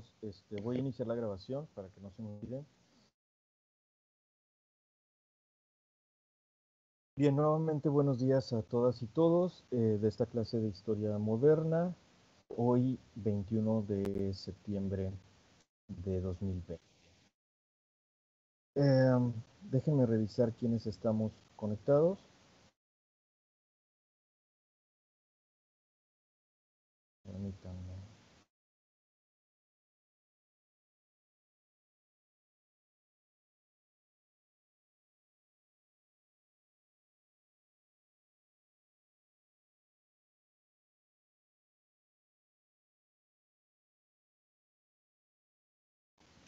todos. Voy a iniciar la grabación para que no se me olvide. Bien, nuevamente buenos días a todas y todos de esta clase de Historia Moderna, hoy 21 de septiembre de 2020. Déjenme revisar quiénes estamos conectados. Permítanme.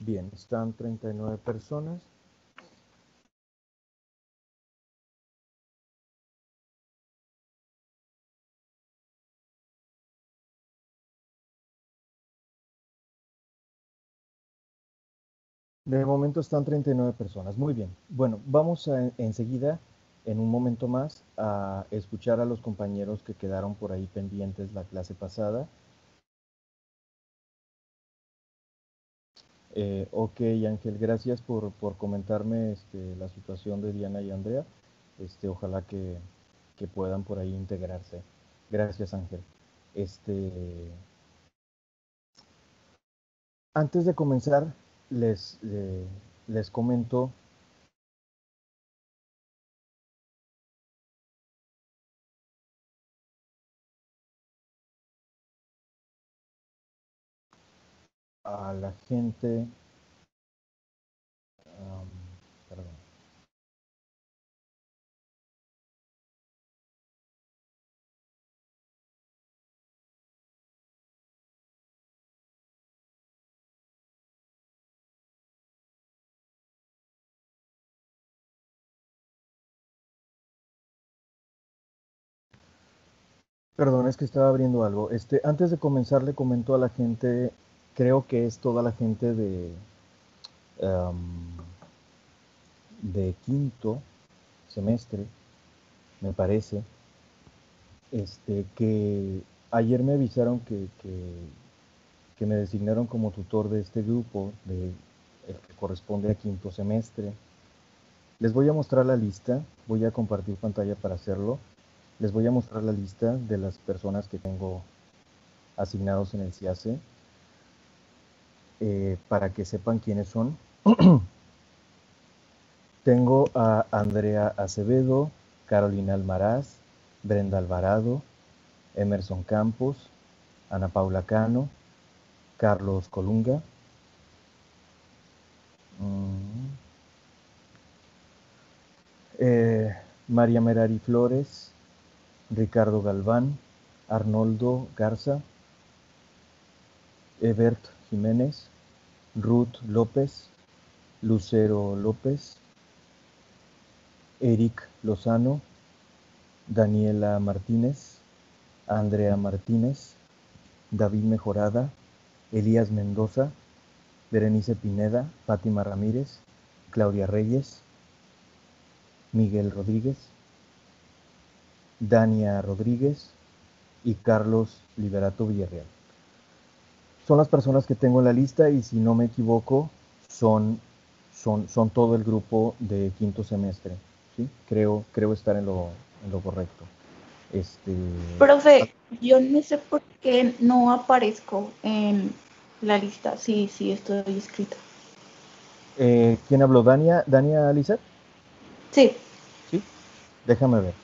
Bien, están 39 personas. De momento están 39 personas. Muy bien. Bueno, vamos enseguida, en un momento más, a escuchar a los compañeros que quedaron por ahí pendientes la clase pasada. Ok, Ángel, gracias por comentarme la situación de Diana y Andrea. Ojalá que puedan por ahí integrarse. Gracias, Ángel. Antes de comenzar, les comento a la gente, perdón. Perdón, es que estaba abriendo algo. Antes de comenzar, le comento a la gente, creo que es toda la gente de quinto semestre, me parece, que ayer me avisaron que me designaron como tutor de este grupo, el que corresponde a quinto semestre. Les voy a mostrar la lista, voy a compartir pantalla para hacerlo. Les voy a mostrar la lista de las personas que tengo asignados en el CIACE, para que sepan quiénes son. Tengo a Andrea Acevedo, Carolina Almaraz, Brenda Alvarado, Emerson Campos, Ana Paula Cano, Carlos Colunga, María Merari Flores, Ricardo Galván, Arnoldo Garza, Ebert Jiménez, Ruth López, Lucero López, Eric Lozano, Daniela Martínez, Andrea Martínez, David Mejorada, Elías Mendoza, Berenice Pineda, Fátima Ramírez, Claudia Reyes, Miguel Rodríguez, Dania Rodríguez y Carlos Liberato Villarreal. Son las personas que tengo en la lista y, si no me equivoco, son todo el grupo de quinto semestre, ¿sí? Creo estar en lo correcto. Profe, yo no sé por qué no aparezco en la lista. Sí, estoy inscrita. ¿Quién habló? ¿Dania Lizeth? Sí. Sí, déjame ver.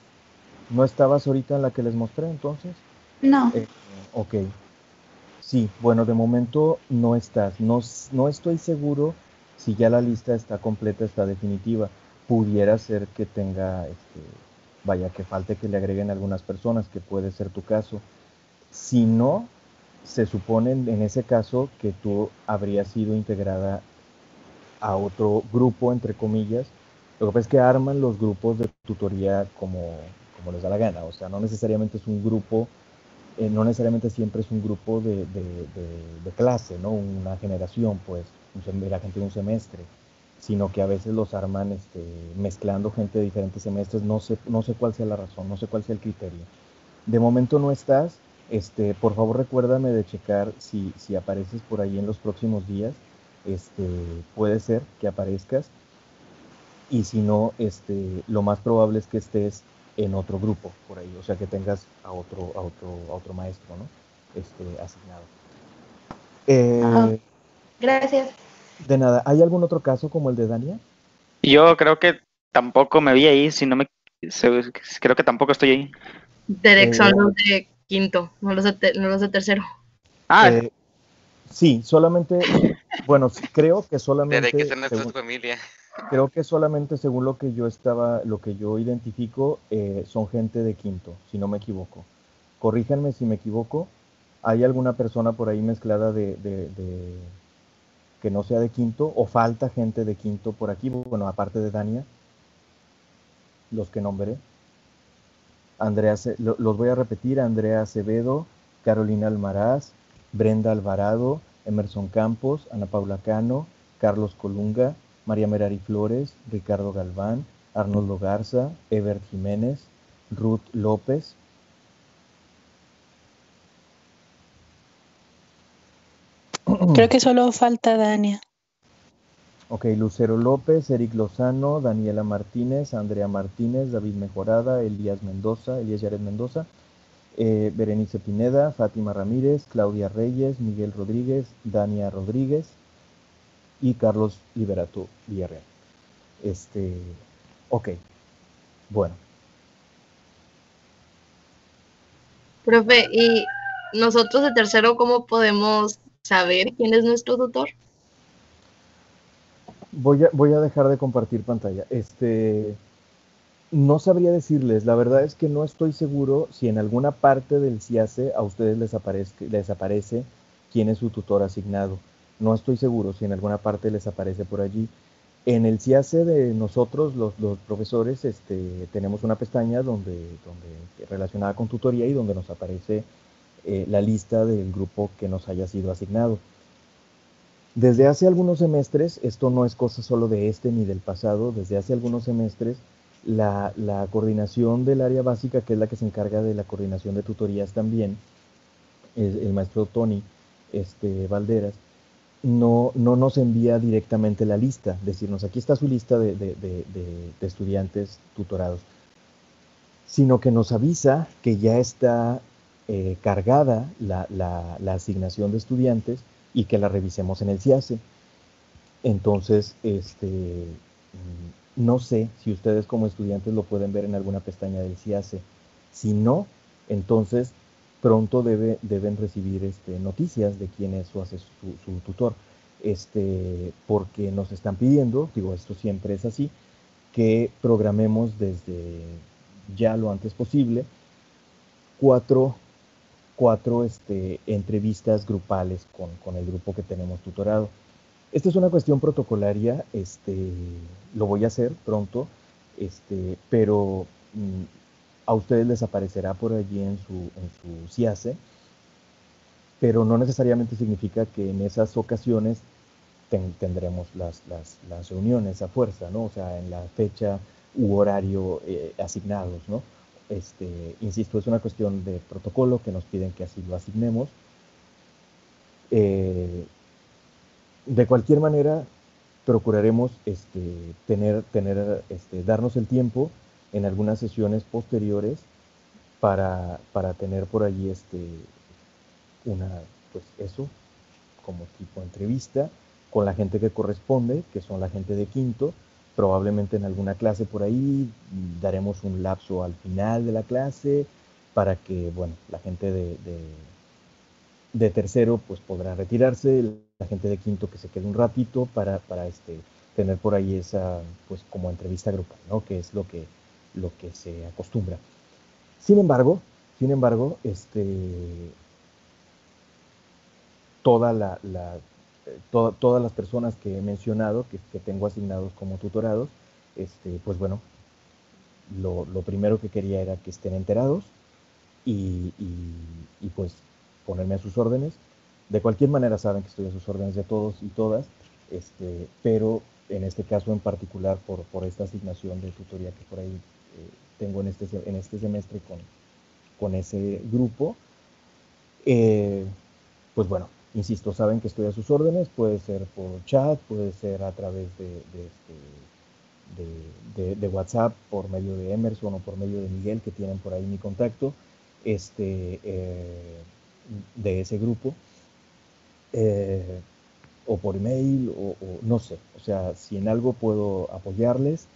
¿No estabas ahorita en la que les mostré entonces? No. Ok. Sí, bueno, de momento no estás. No estoy seguro si ya la lista está completa, está definitiva. Pudiera ser que tenga, vaya, que falte que le agreguen algunas personas, que puede ser tu caso. Si no, se supone en ese caso que tú habrías sido integrada a otro grupo, entre comillas. Lo que pasa es que arman los grupos de tutoría como les da la gana. O sea, no necesariamente es un grupo, no necesariamente siempre es un grupo de clase, ¿no? Una generación, pues, la gente de un semestre, sino que a veces los arman mezclando gente de diferentes semestres. No sé cuál sea la razón, no sé cuál sea el criterio. De momento no estás, Por favor recuérdame de checar si apareces por ahí en los próximos días. Puede ser que aparezcas y si no, lo más probable es que estés en otro grupo por ahí, o sea que tengas a otro maestro, ¿no? Asignado. Ah, Eh, gracias. de nada, ¿hay algún otro caso como el de Dania? Yo creo que tampoco me vi ahí, si no me... Creo que tampoco estoy ahí. Derek son Eh, los de quinto, no los de tercero. Ah, eh, sí, solamente, bueno, creo que Desde que solamente, está nuestra familia. creo que solamente según lo que yo identifico, son gente de quinto, si no me equivoco. Corríjanme si me equivoco. ¿Hay alguna persona por ahí mezclada de que no sea de quinto o falta gente de quinto por aquí? Bueno, aparte de Dania, los que nombré. Los voy a repetir: Andrea Acevedo, Carolina Almaraz, Brenda Alvarado, Emerson Campos, Ana Paula Cano, Carlos Colunga, María Merari Flores, Ricardo Galván, Arnoldo Garza, Ebert Jiménez, Ruth López. Creo que solo falta Dania. Ok, Lucero López, Eric Lozano, Daniela Martínez, Andrea Martínez, David Mejorada, Elías Yared Mendoza, Berenice Pineda, Fátima Ramírez, Claudia Reyes, Miguel Rodríguez, Dania Rodríguez y Carlos Liberato Villarreal. Ok, bueno. Profe, ¿y nosotros de tercero cómo podemos saber quién es nuestro tutor? Voy a dejar de compartir pantalla. No sabría decirles, la verdad es que no estoy seguro si en alguna parte del CIACE a ustedes les aparece quién es su tutor asignado. No estoy seguro si en alguna parte les aparece por allí. En el CIACE de nosotros, los profesores, tenemos una pestaña relacionada con tutoría y donde nos aparece la lista del grupo que nos haya sido asignado. Desde hace algunos semestres, esto no es cosa solo de este ni del pasado, desde hace algunos semestres, la coordinación del área básica, que es la que se encarga de la coordinación de tutorías también, el maestro Tony Valderas, no nos envía directamente la lista, decirnos aquí está su lista de estudiantes tutorados, sino que nos avisa que ya está cargada la asignación de estudiantes y que la revisemos en el CIACE. Entonces, no sé si ustedes como estudiantes lo pueden ver en alguna pestaña del CIACE. Si no, entonces pronto deben recibir noticias de quién es su tutor. Porque nos están pidiendo, digo, esto siempre es así, que programemos desde ya lo antes posible cuatro entrevistas grupales con el grupo que tenemos tutorado. Esta es una cuestión protocolaria, lo voy a hacer pronto, pero a ustedes les aparecerá por allí en su CIACE, pero no necesariamente significa que en esas ocasiones tendremos las reuniones a fuerza, ¿no? O sea, en la fecha u horario asignados, ¿no? Insisto, es una cuestión de protocolo que nos piden que así lo asignemos. De cualquier manera, procuraremos darnos el tiempo en algunas sesiones posteriores para tener por allí pues eso, como tipo entrevista con la gente que corresponde, que son la gente de quinto. Probablemente en alguna clase por ahí daremos un lapso al final de la clase para que, bueno, la gente de tercero pues podrá retirarse, la gente de quinto que se quede un ratito para tener por ahí esa pues como entrevista grupal, ¿no? Que es lo que se acostumbra. Sin embargo, toda todas las personas que he mencionado, que tengo asignados como tutorados, pues bueno, lo primero que quería era que estén enterados y pues ponerme a sus órdenes. De cualquier manera saben que estoy a sus órdenes de todos y todas, pero en este caso en particular por esta asignación de tutoría que por ahí tengo en este semestre con ese grupo, Pues bueno, insisto, saben que estoy a sus órdenes, puede ser por chat, puede ser a través de WhatsApp, por medio de Emerson o por medio de Miguel, que tienen por ahí mi contacto, de ese grupo, o por email, o no sé, o sea, si en algo puedo apoyarles,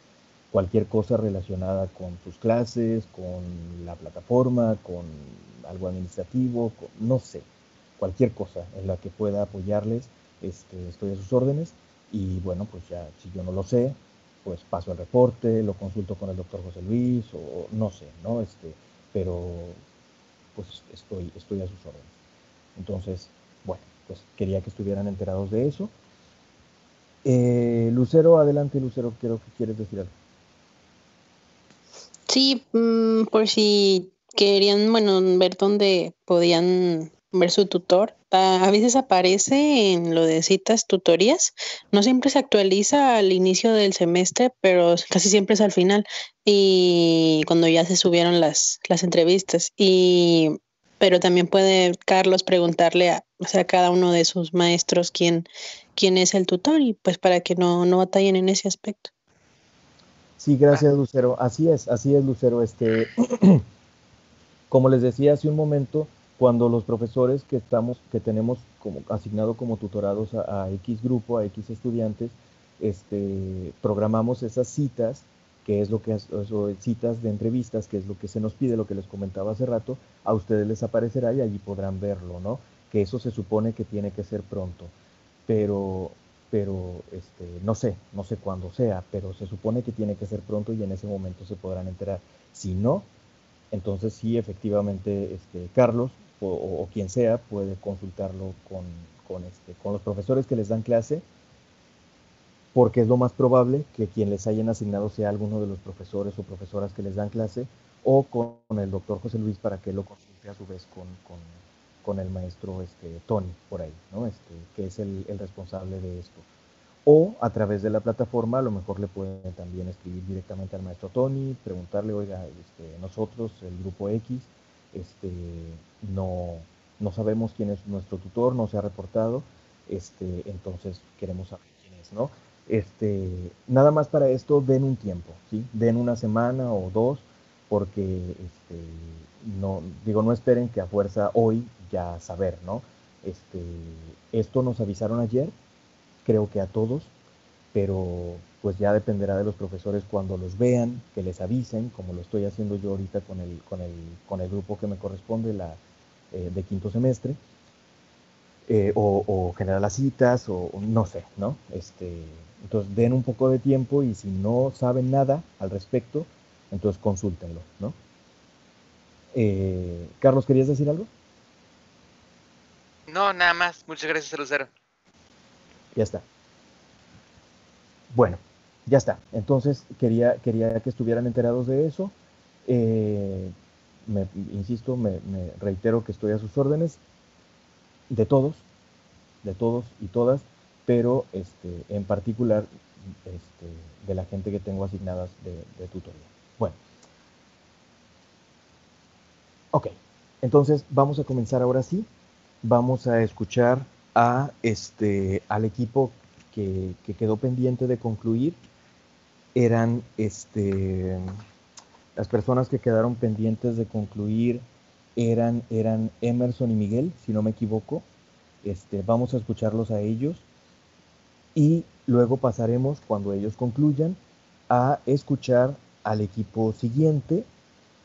cualquier cosa relacionada con sus clases, con la plataforma, con algo administrativo, no sé, cualquier cosa en la que pueda apoyarles, estoy a sus órdenes. Y bueno, pues ya, si yo no lo sé, pues paso el reporte, lo consulto con el doctor José Luis, o no sé, ¿no? Pero pues estoy a sus órdenes. Entonces, bueno, pues quería que estuvieran enterados de eso. Lucero, adelante, Lucero, creo que quieres decir algo. Sí, por si querían, bueno, ver dónde podían ver su tutor. A veces aparece en lo de citas tutorías. No siempre se actualiza al inicio del semestre, pero casi siempre es al final. Y cuando ya se subieron las entrevistas. Pero también puede Carlos preguntarle o sea, a cada uno de sus maestros quién es el tutor, y pues para que no batallen en ese aspecto. Sí, gracias, Lucero. Así es, Lucero. Como les decía hace un momento, cuando los profesores que tenemos como asignado como tutorados a X grupo, a X estudiantes, programamos esas citas, que es lo que citas de entrevistas, que es lo que se nos pide, lo que les comentaba hace rato, a ustedes les aparecerá y allí podrán verlo, ¿no? Que eso se supone que tiene que ser pronto, pero no sé cuándo sea, pero se supone que tiene que ser pronto y en ese momento se podrán enterar. Si no, entonces sí, efectivamente, Carlos o quien sea puede consultarlo con los profesores que les dan clase, porque es lo más probable que quien les hayan asignado sea alguno de los profesores o profesoras que les dan clase, o con el doctor José Luis para que lo consulte a su vez con el maestro Tony por ahí, ¿no? Que es el responsable de esto. O a través de la plataforma, a lo mejor le pueden también escribir directamente al maestro Tony, preguntarle, oiga, nosotros, el grupo X, no, no sabemos quién es nuestro tutor, no se ha reportado, entonces queremos saber quién es, ¿no? Nada más para esto, den un tiempo, ¿sí? Den una semana o dos, porque no esperen que a fuerza hoy ya saber, ¿no? Esto nos avisaron ayer, creo que a todos, pero pues ya dependerá de los profesores cuando los vean, que les avisen, como lo estoy haciendo yo ahorita con el grupo que me corresponde, de quinto semestre, o generar las citas, o no sé, ¿no? Entonces den un poco de tiempo y si no saben nada al respecto, entonces consúltenlo, ¿no? Carlos, ¿querías decir algo? No, nada más. Muchas gracias, Lucero. Ya está. Bueno, ya está. Entonces quería que estuvieran enterados de eso. Insisto, me reitero que estoy a sus órdenes, de todos y todas, pero en particular de la gente que tengo asignadas de tutoría. Bueno, ok. Entonces vamos a comenzar ahora sí. Vamos a escuchar al equipo que quedó pendiente de concluir. Eran las personas que quedaron pendientes de concluir eran Emerson y Miguel, si no me equivoco. Vamos a escucharlos a ellos y luego pasaremos, cuando ellos concluyan, a escuchar al equipo siguiente,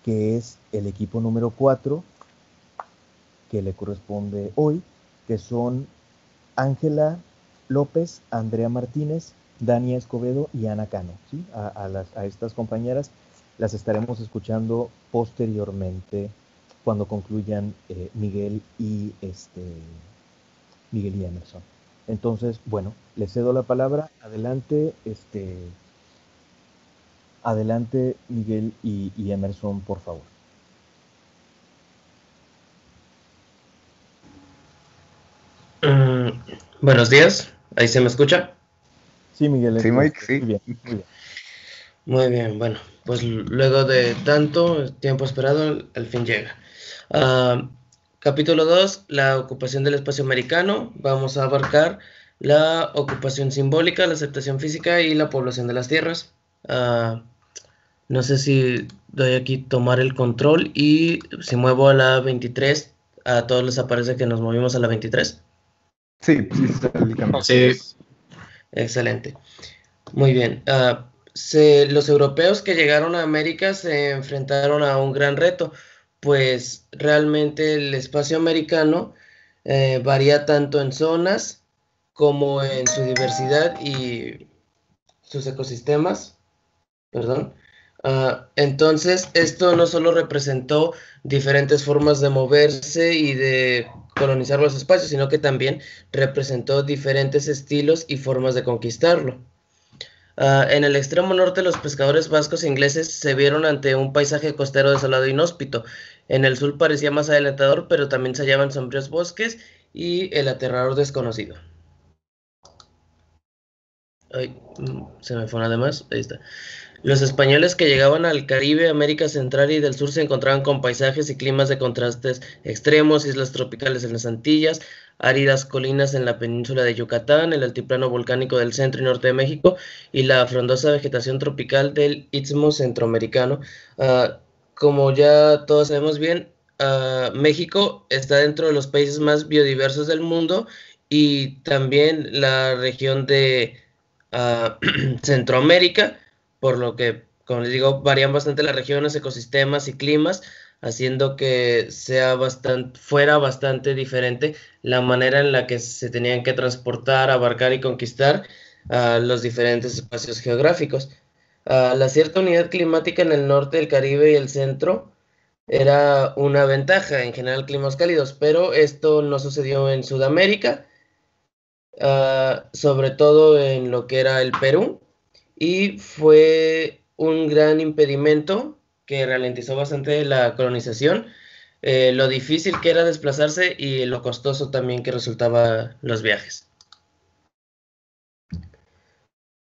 que es el equipo número 4, que le corresponde hoy, que son Ángela López, Andrea Martínez, Dania Escobedo y Ana Cano, ¿sí? A estas compañeras las estaremos escuchando posteriormente cuando concluyan Miguel y Emerson. Entonces, bueno, les cedo la palabra. Adelante, adelante Miguel y Emerson, por favor. Buenos días, ¿ahí se me escucha? Sí, Miguel. Sí, Mike, sí. Muy bien, muy bien. Muy bien, bueno, pues luego de tanto tiempo esperado, al fin llega. capítulo 2, la ocupación del espacio americano. Vamos a abarcar la ocupación simbólica, la aceptación física y la población de las tierras. No sé si doy aquí tomar el control y si muevo a la 23, a todos les aparece que nos movimos a la 23. Sí, sí, está el cambio. Sí. Excelente. Muy bien. Los europeos que llegaron a América se enfrentaron a un gran reto, pues realmente el espacio americano varía tanto en zonas como en su diversidad y sus ecosistemas. Perdón. Entonces, esto no solo representó diferentes formas de moverse y de colonizar los espacios, sino que también representó diferentes estilos y formas de conquistarlo. En el extremo norte, los pescadores vascos e ingleses se vieron ante un paisaje costero desolado e inhóspito. En el sur parecía más alentador, pero también se hallaban sombríos bosques y el aterrador desconocido. Ay, se me fue nada más. Ahí está. Los españoles que llegaban al Caribe, América Central y del Sur se encontraban con paisajes y climas de contrastes extremos, islas tropicales en las Antillas, áridas colinas en la península de Yucatán, el altiplano volcánico del centro y norte de México y la frondosa vegetación tropical del Istmo Centroamericano. Como ya todos sabemos bien, México está dentro de los países más biodiversos del mundo y también la región de Centroamérica, por lo que, como les digo, varían bastante las regiones, ecosistemas y climas, haciendo que fuera bastante diferente la manera en la que se tenían que transportar, abarcar y conquistar los diferentes espacios geográficos. La cierta unidad climática en el norte del Caribe y el centro era una ventaja, en general climas cálidos, pero esto no sucedió en Sudamérica, sobre todo en lo que era el Perú, y fue un gran impedimento que ralentizó bastante la colonización, lo difícil que era desplazarse y lo costoso también que resultaba los viajes.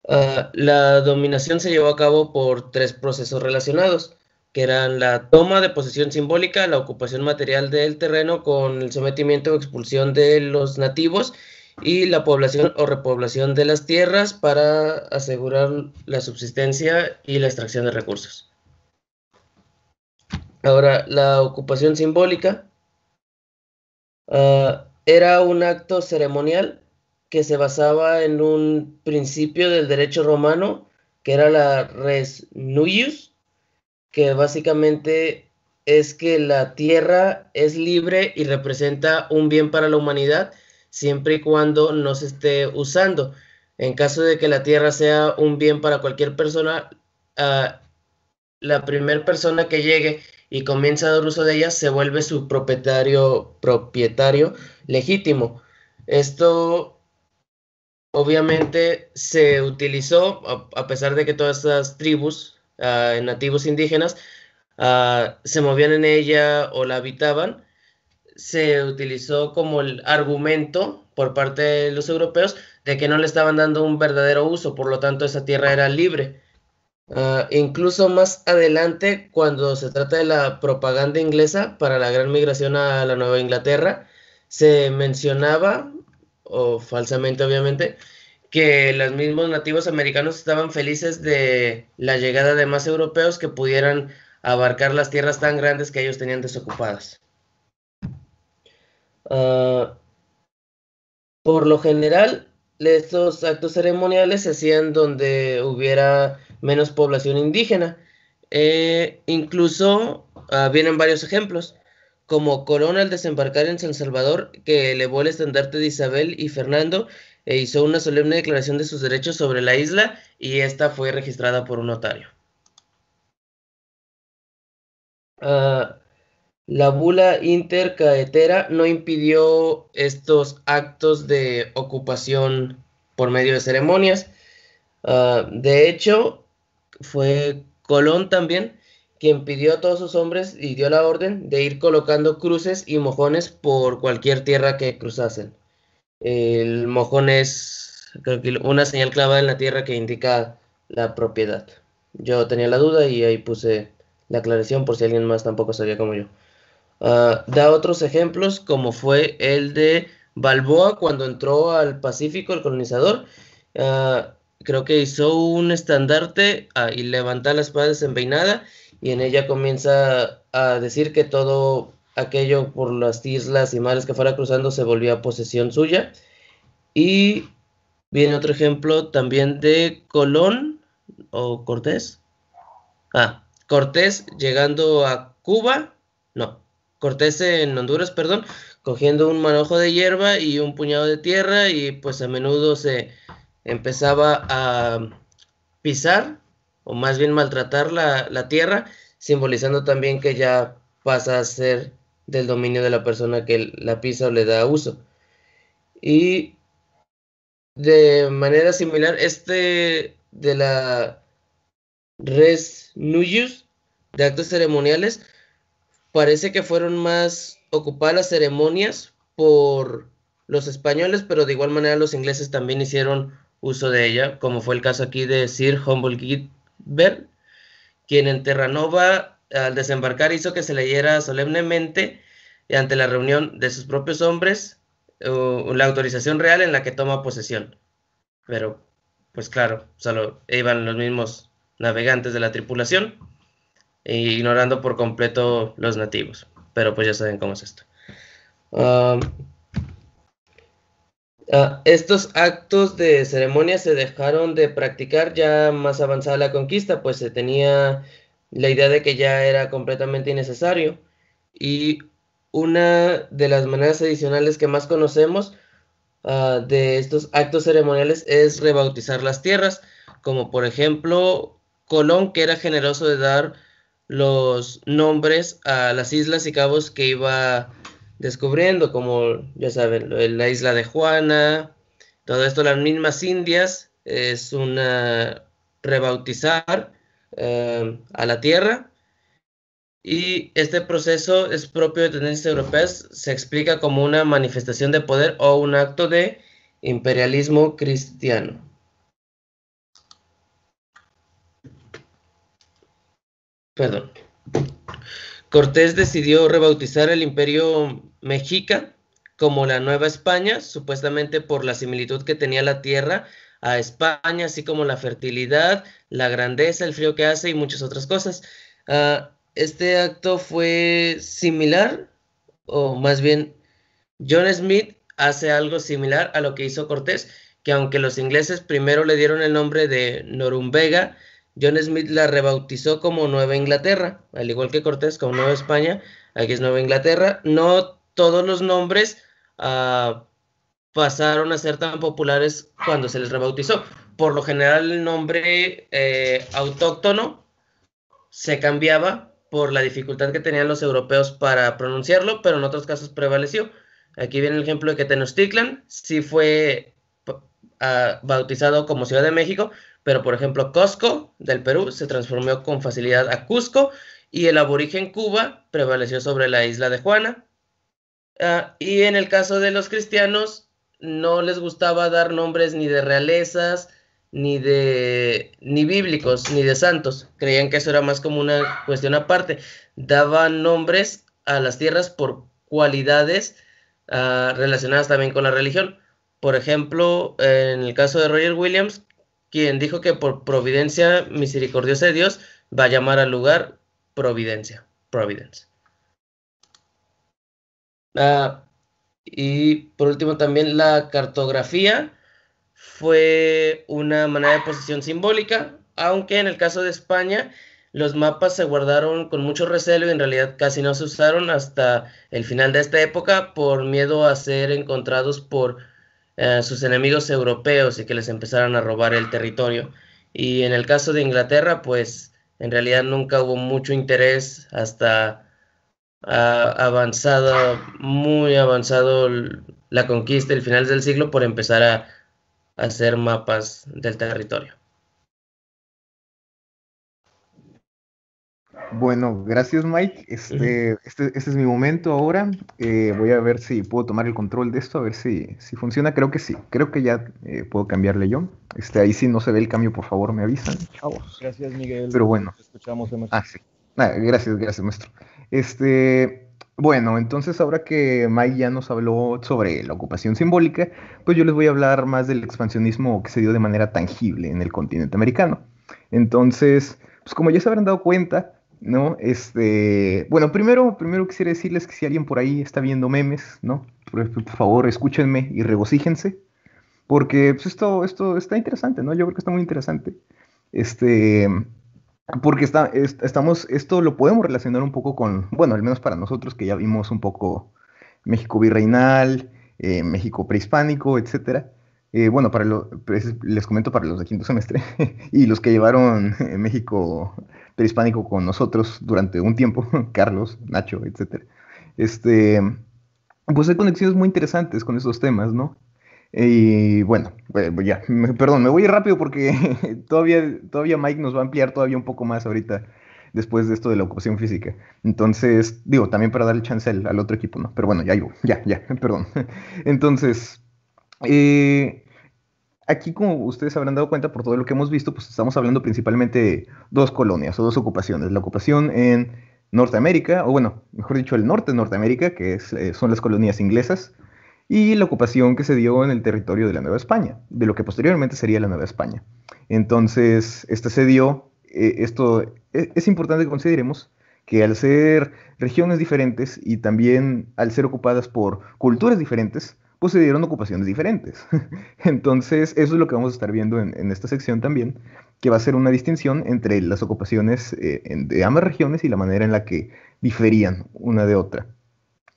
La dominación se llevó a cabo por 3 procesos relacionados, que eran la toma de posesión simbólica, la ocupación material del terreno con el sometimiento o expulsión de los nativos y la población o repoblación de las tierras para asegurar la subsistencia y la extracción de recursos. Ahora, la ocupación simbólica era un acto ceremonial que se basaba en un principio del derecho romano, que era la res nullius, que básicamente es que la tierra es libre y representa un bien para la humanidad, siempre y cuando no se esté usando. En caso de que la tierra sea un bien para cualquier persona, la primera persona que llegue y comienza a dar uso de ella se vuelve su propietario legítimo. Esto obviamente se utilizó, a pesar de que todas estas tribus, nativos indígenas, se movían en ella o la habitaban, se utilizó como el argumento por parte de los europeos de que no le estaban dando un verdadero uso, por lo tanto esa tierra era libre. Incluso más adelante, cuando se trata de la propaganda inglesa para la gran migración a la Nueva Inglaterra, se mencionaba, o falsamente obviamente, que los mismos nativos americanos estaban felices de la llegada de más europeos que pudieran abarcar las tierras tan grandes que ellos tenían desocupadas. Por lo general, estos actos ceremoniales se hacían donde hubiera menos población indígena. Incluso vienen varios ejemplos, como Colón al desembarcar en San Salvador, que elevó el estandarte de Isabel y Fernando e hizo una solemne declaración de sus derechos sobre la isla, y esta fue registrada por un notario. La bula intercaetera no impidió estos actos de ocupación por medio de ceremonias. De hecho, fue Colón también quien pidió a todos sus hombres y dio la orden de ir colocando cruces y mojones por cualquier tierra que cruzasen. El mojón es, creo que, una señal clavada en la tierra que indica la propiedad. Yo tenía la duda y ahí puse la aclaración por si alguien más tampoco sabía como yo. Da otros ejemplos, como fue el de Balboa cuando entró al Pacífico, el colonizador. Creo que hizo un estandarte y levanta la espada desenvainada, y en ella comienza a decir que todo aquello por las islas y mares que fuera cruzando se volvía posesión suya. Y viene otro ejemplo también de Colón o Cortés. Cortés llegando a Cuba, no, Cortés en Honduras, perdón, cogiendo un manojo de hierba y un puñado de tierra, y pues a menudo se empezaba a pisar, o más bien maltratar la tierra, simbolizando también que ya pasa a ser del dominio de la persona que la pisa o le da uso. Y de manera similar, de la res nullius, de actos ceremoniales, parece que fueron más ocupadas las ceremonias por los españoles, pero de igual manera los ingleses también hicieron uso de ella, como fue el caso aquí de Sir Humble Gilbert, quien en Terranova, al desembarcar, hizo que se leyera solemnemente ante la reunión de sus propios hombres la autorización real en la que toma posesión. Pero, pues claro, solo iban los mismos navegantes de la tripulación, ignorando por completo los nativos. Pero pues ya saben cómo es esto. Estos actos de ceremonia se dejaron de practicar ya más avanzada la conquista, pues se tenía la idea de que ya era completamente innecesario. Y una de las maneras adicionales que más conocemos de estos actos ceremoniales es rebautizar las tierras, como por ejemplo Colón, que era generoso de dar los nombres a las islas y cabos que iba descubriendo, como ya saben, la isla de Juana, todo esto, las mismas Indias, es una rebautizar a la tierra. Y este proceso es propio de tendencias europeas, se explica como una manifestación de poder o un acto de imperialismo cristiano. Perdón. Cortés decidió rebautizar el imperio mexica como la Nueva España, supuestamente por la similitud que tenía la tierra a España, así como la fertilidad, la grandeza, el frío que hace y muchas otras cosas. Este acto fue similar, o más bien, John Smith hace algo similar a lo que hizo Cortés, que aunque los ingleses primero le dieron el nombre de Norumbega, John Smith la rebautizó como Nueva Inglaterra, al igual que Cortés como Nueva España, aquí es Nueva Inglaterra. No todos los nombres pasaron a ser tan populares cuando se les rebautizó. Por lo general el nombre autóctono se cambiaba por la dificultad que tenían los europeos para pronunciarlo, pero en otros casos prevaleció. Aquí viene el ejemplo de que Tenochtitlan sí fue bautizado como Ciudad de México, pero por ejemplo Cusco del Perú se transformó con facilidad a Cusco, y el aborigen Cuba prevaleció sobre la isla de Juana. Y en el caso de los cristianos, no les gustaba dar nombres ni de realezas, ni bíblicos, ni de santos. Creían que eso era más como una cuestión aparte. Daban nombres a las tierras por cualidades relacionadas también con la religión. Por ejemplo, en el caso de Roger Williams, quien dijo que por providencia misericordiosa de Dios va a llamar al lugar Providencia, Providence. Y por último también la cartografía fue una manera de posición simbólica, aunque en el caso de España los mapas se guardaron con mucho recelo y en realidad casi no se usaron hasta el final de esta época por miedo a ser encontrados por sus enemigos europeos y que les empezaran a robar el territorio. Y en el caso de Inglaterra, pues en realidad nunca hubo mucho interés hasta muy avanzado la conquista, el final del siglo, por empezar a hacer mapas del territorio. Bueno, gracias Mike. Este es mi momento ahora. Voy a ver si puedo tomar el control de esto, a ver si funciona. Creo que sí. Creo que ya puedo cambiarle yo. Ahí sí no se ve el cambio, por favor, me avisan, chavos. Gracias, Miguel. Pero bueno. Te escuchamos, Emerson. Sí. Gracias, maestro. Bueno, entonces ahora que Mike ya nos habló sobre la ocupación simbólica, pues yo les voy a hablar más del expansionismo que se dio de manera tangible en el continente americano. Entonces, pues como ya se habrán dado cuenta, ¿no? Bueno, primero quisiera decirles que si alguien por ahí está viendo memes, ¿no? Por favor, escúchenme y regocíjense, porque pues, esto está interesante, ¿no? Yo creo que está muy interesante. Este, porque esto lo podemos relacionar un poco con, bueno, al menos para nosotros que ya vimos un poco México virreinal, México prehispánico, etcétera. Bueno, pues, les comento para los de quinto semestre y los que llevaron México prehispánico con nosotros durante un tiempo, Carlos, Nacho, etcétera. Este, pues hay conexiones muy interesantes con esos temas, ¿no? Y bueno, ya, perdón, me voy a ir rápido porque todavía Mike nos va a ampliar todavía un poco más ahorita después de esto de la ocupación física. Entonces, digo, también para darle chance al otro equipo, ¿no? Pero bueno, ya, perdón. Entonces, eh, aquí como ustedes habrán dado cuenta por todo lo que hemos visto, pues estamos hablando principalmente de dos colonias o dos ocupaciones. La ocupación en Norteamérica, o bueno, mejor dicho, el norte de Norteamérica, son las colonias inglesas, y la ocupación que se dio en el territorio de la Nueva España, de lo que posteriormente sería la Nueva España. Entonces, es importante que consideremos que al ser regiones diferentes y también al ser ocupadas por culturas diferentes, pues se dieron ocupaciones diferentes. Entonces, eso es lo que vamos a estar viendo en esta sección también, que va a ser una distinción entre las ocupaciones de ambas regiones y la manera en la que diferían una de otra.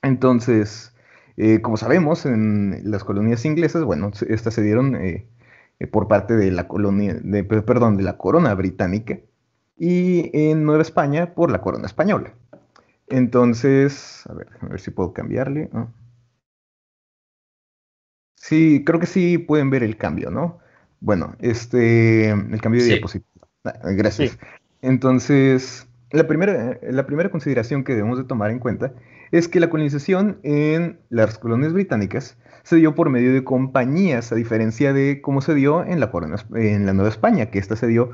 Entonces, como sabemos, en las colonias inglesas, bueno, estas se dieron por parte de la perdón, de la corona británica, y en Nueva España por la corona española. Entonces, a ver si puedo cambiarle. Sí, creo que sí pueden ver el cambio, ¿no? Bueno, el cambio de Sí. diapositiva. Gracias. Entonces, la primera consideración que debemos de tomar en cuenta es que la colonización en las colonias británicas se dio por medio de compañías, a diferencia de cómo se dio en la Nueva España, que esta se vio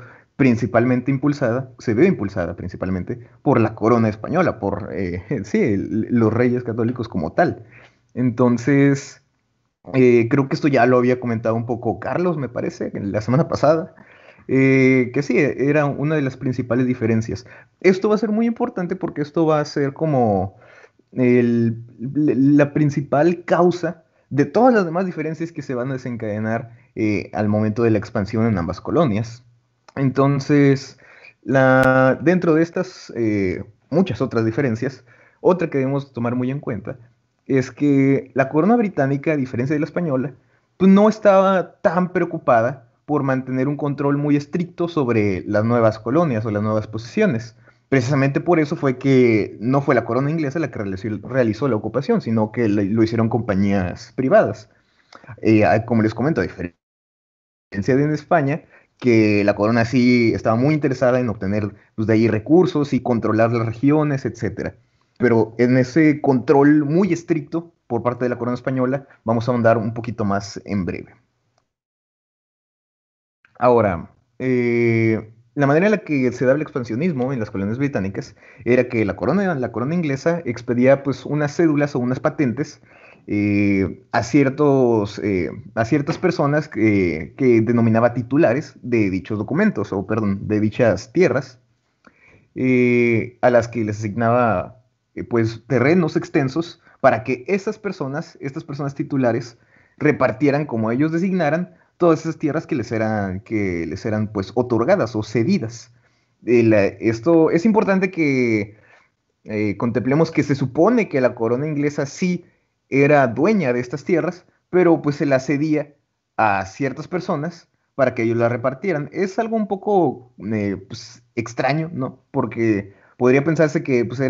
impulsada principalmente por la corona española, sí, los reyes católicos como tal. Entonces, creo que esto ya lo había comentado un poco Carlos, me parece, la semana pasada, que sí, era una de las principales diferencias. Esto va a ser muy importante porque esto va a ser como la principal causa de todas las demás diferencias que se van a desencadenar al momento de la expansión en ambas colonias. Entonces, dentro de estas muchas otras diferencias, otra que debemos tomar muy en cuenta es que la corona británica, a diferencia de la española, pues no estaba tan preocupada por mantener un control muy estricto sobre las nuevas colonias o las nuevas posesiones. Precisamente por eso fue que no fue la corona inglesa la que realizó la ocupación, sino que lo hicieron compañías privadas. Como les comento, a diferencia de en España, que la corona sí estaba muy interesada en obtener pues, de ahí recursos y controlar las regiones, etcétera. Pero en ese control muy estricto por parte de la corona española, vamos a ahondar un poquito más en breve. Ahora, la manera en la que se daba el expansionismo en las colonias británicas era que la corona inglesa expedía pues unas cédulas o unas patentes a ciertas personas que denominaba titulares de dichos documentos, o perdón, de dichas tierras, a las que les asignaba pues terrenos extensos para que estas personas titulares, repartieran como ellos designaran todas esas tierras que les eran pues otorgadas o cedidas. Esto es importante que contemplemos que se supone que la corona inglesa sí era dueña de estas tierras, pero pues se las cedía a ciertas personas para que ellos la repartieran. Es algo un poco pues, extraño, ¿no? Porque podría pensarse que pues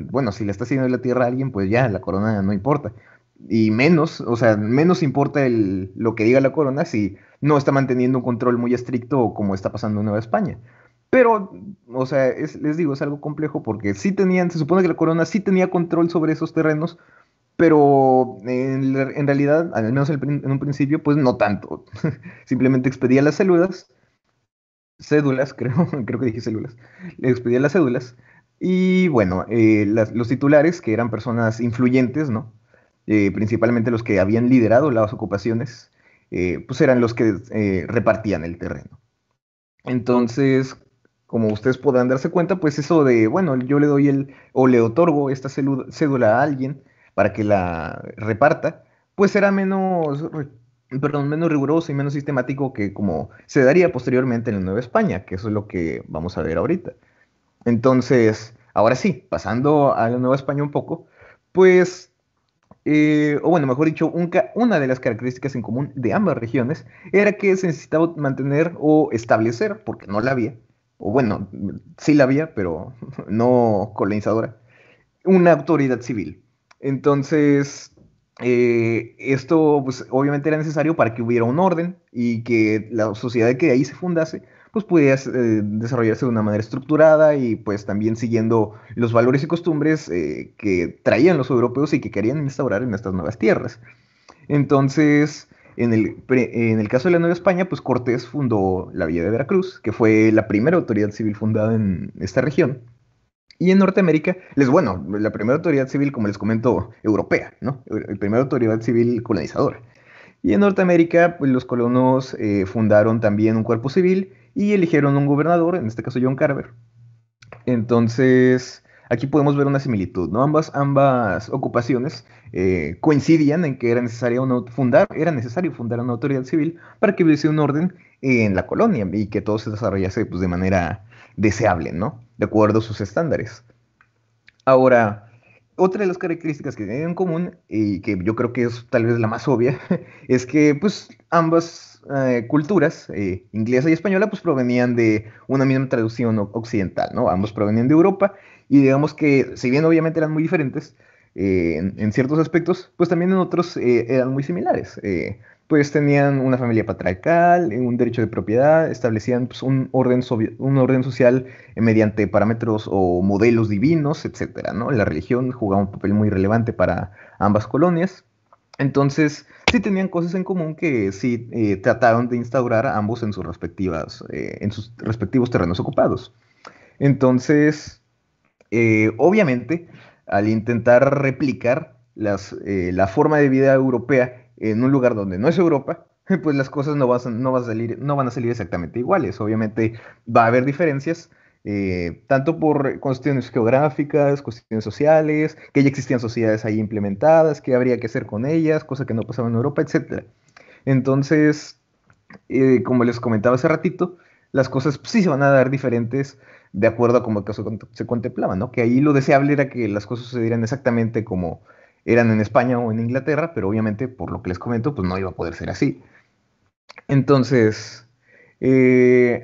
bueno, si le está cediendo la tierra a alguien, pues ya, la corona no importa. Y menos, o sea, menos importa lo que diga la corona si no está manteniendo un control muy estricto como está pasando en Nueva España. Pero, o sea, les digo, es algo complejo porque se supone que la corona sí tenía control sobre esos terrenos, pero en realidad, al menos en un principio, pues no tanto. Simplemente expedía las cédulas, creo que dije células, le expedía las cédulas Y bueno, los titulares, que eran personas influyentes, ¿no? Principalmente los que habían liderado las ocupaciones, pues eran los que repartían el terreno. Entonces, como ustedes podrán darse cuenta, pues eso de, bueno, yo le doy o le otorgo esta cédula a alguien para que la reparta, pues era menos riguroso y menos sistemático que como se daría posteriormente en la Nueva España, que eso es lo que vamos a ver ahorita. Entonces, ahora sí, pasando a la Nueva España un poco, pues, o bueno, mejor dicho, una de las características en común de ambas regiones era que se necesitaba mantener o establecer, porque no la había, o bueno, sí la había, pero no colonizadora, una autoridad civil. Entonces, esto pues obviamente era necesario para que hubiera un orden y que la sociedad que ahí se fundase pues pudiera desarrollarse de una manera estructurada y pues también siguiendo los valores y costumbres que traían los europeos y que querían instaurar en estas nuevas tierras. Entonces, en el caso de la Nueva España, pues Cortés fundó la Villa de Veracruz, que fue la primera autoridad civil fundada en esta región. Y en Norteamérica, bueno, la primera autoridad civil, como les comento, europea, ¿no? La primera autoridad civil colonizadora. Y en Norteamérica, pues los colonos fundaron también un cuerpo civil y eligieron un gobernador, en este caso John Carver. Entonces, aquí podemos ver una similitud, ¿no? Ambas ocupaciones coincidían en que era necesario fundar una autoridad civil para que hubiese un orden en la colonia y que todo se desarrollase pues, de manera deseable, ¿no? De acuerdo a sus estándares. Ahora, otra de las características que tienen en común, y que yo creo que es tal vez la más obvia, es que pues ambas culturas, inglesa y española, pues provenían de una misma traducción occidental, ¿no? Ambos provenían de Europa, y digamos que si bien obviamente eran muy diferentes en ciertos aspectos, pues también en otros eran muy similares. Pues tenían una familia patriarcal, un derecho de propiedad, establecían pues, un orden social mediante parámetros o modelos divinos, etcétera, ¿no? La religión jugaba un papel muy relevante para ambas colonias. Entonces, sí tenían cosas en común que sí trataron de instaurar a ambos en en sus respectivos terrenos ocupados. Entonces, obviamente, al intentar replicar la forma de vida europea en un lugar donde no es Europa, pues las cosas no van a salir exactamente iguales. Obviamente va a haber diferencias, tanto por cuestiones geográficas, cuestiones sociales, que ya existían sociedades ahí implementadas, qué habría que hacer con ellas, cosa que no pasaba en Europa, etcétera. Entonces, como les comentaba hace ratito, las cosas pues, sí se van a dar diferentes de acuerdo a cómo se contemplaba, ¿no? Que ahí lo deseable era que las cosas sucedieran exactamente como eran en España o en Inglaterra, pero obviamente, por lo que les comento, pues no iba a poder ser así. Entonces,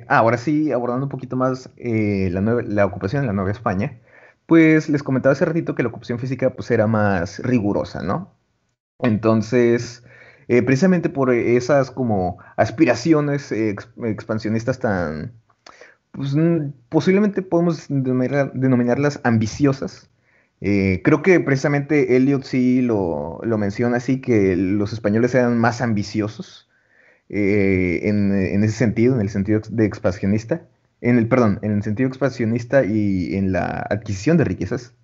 ahora sí, abordando un poquito más la ocupación en la Nueva España, pues les comentaba hace ratito que la ocupación física pues era más rigurosa, ¿no? Entonces, precisamente por esas como aspiraciones expansionistas tan, pues posiblemente podemos denominarlas ambiciosas. Creo que precisamente Eliot sí lo menciona así, que los españoles eran más ambiciosos en ese sentido, en el sentido de expansionista, perdón, en el sentido expansionista y en la adquisición de riquezas,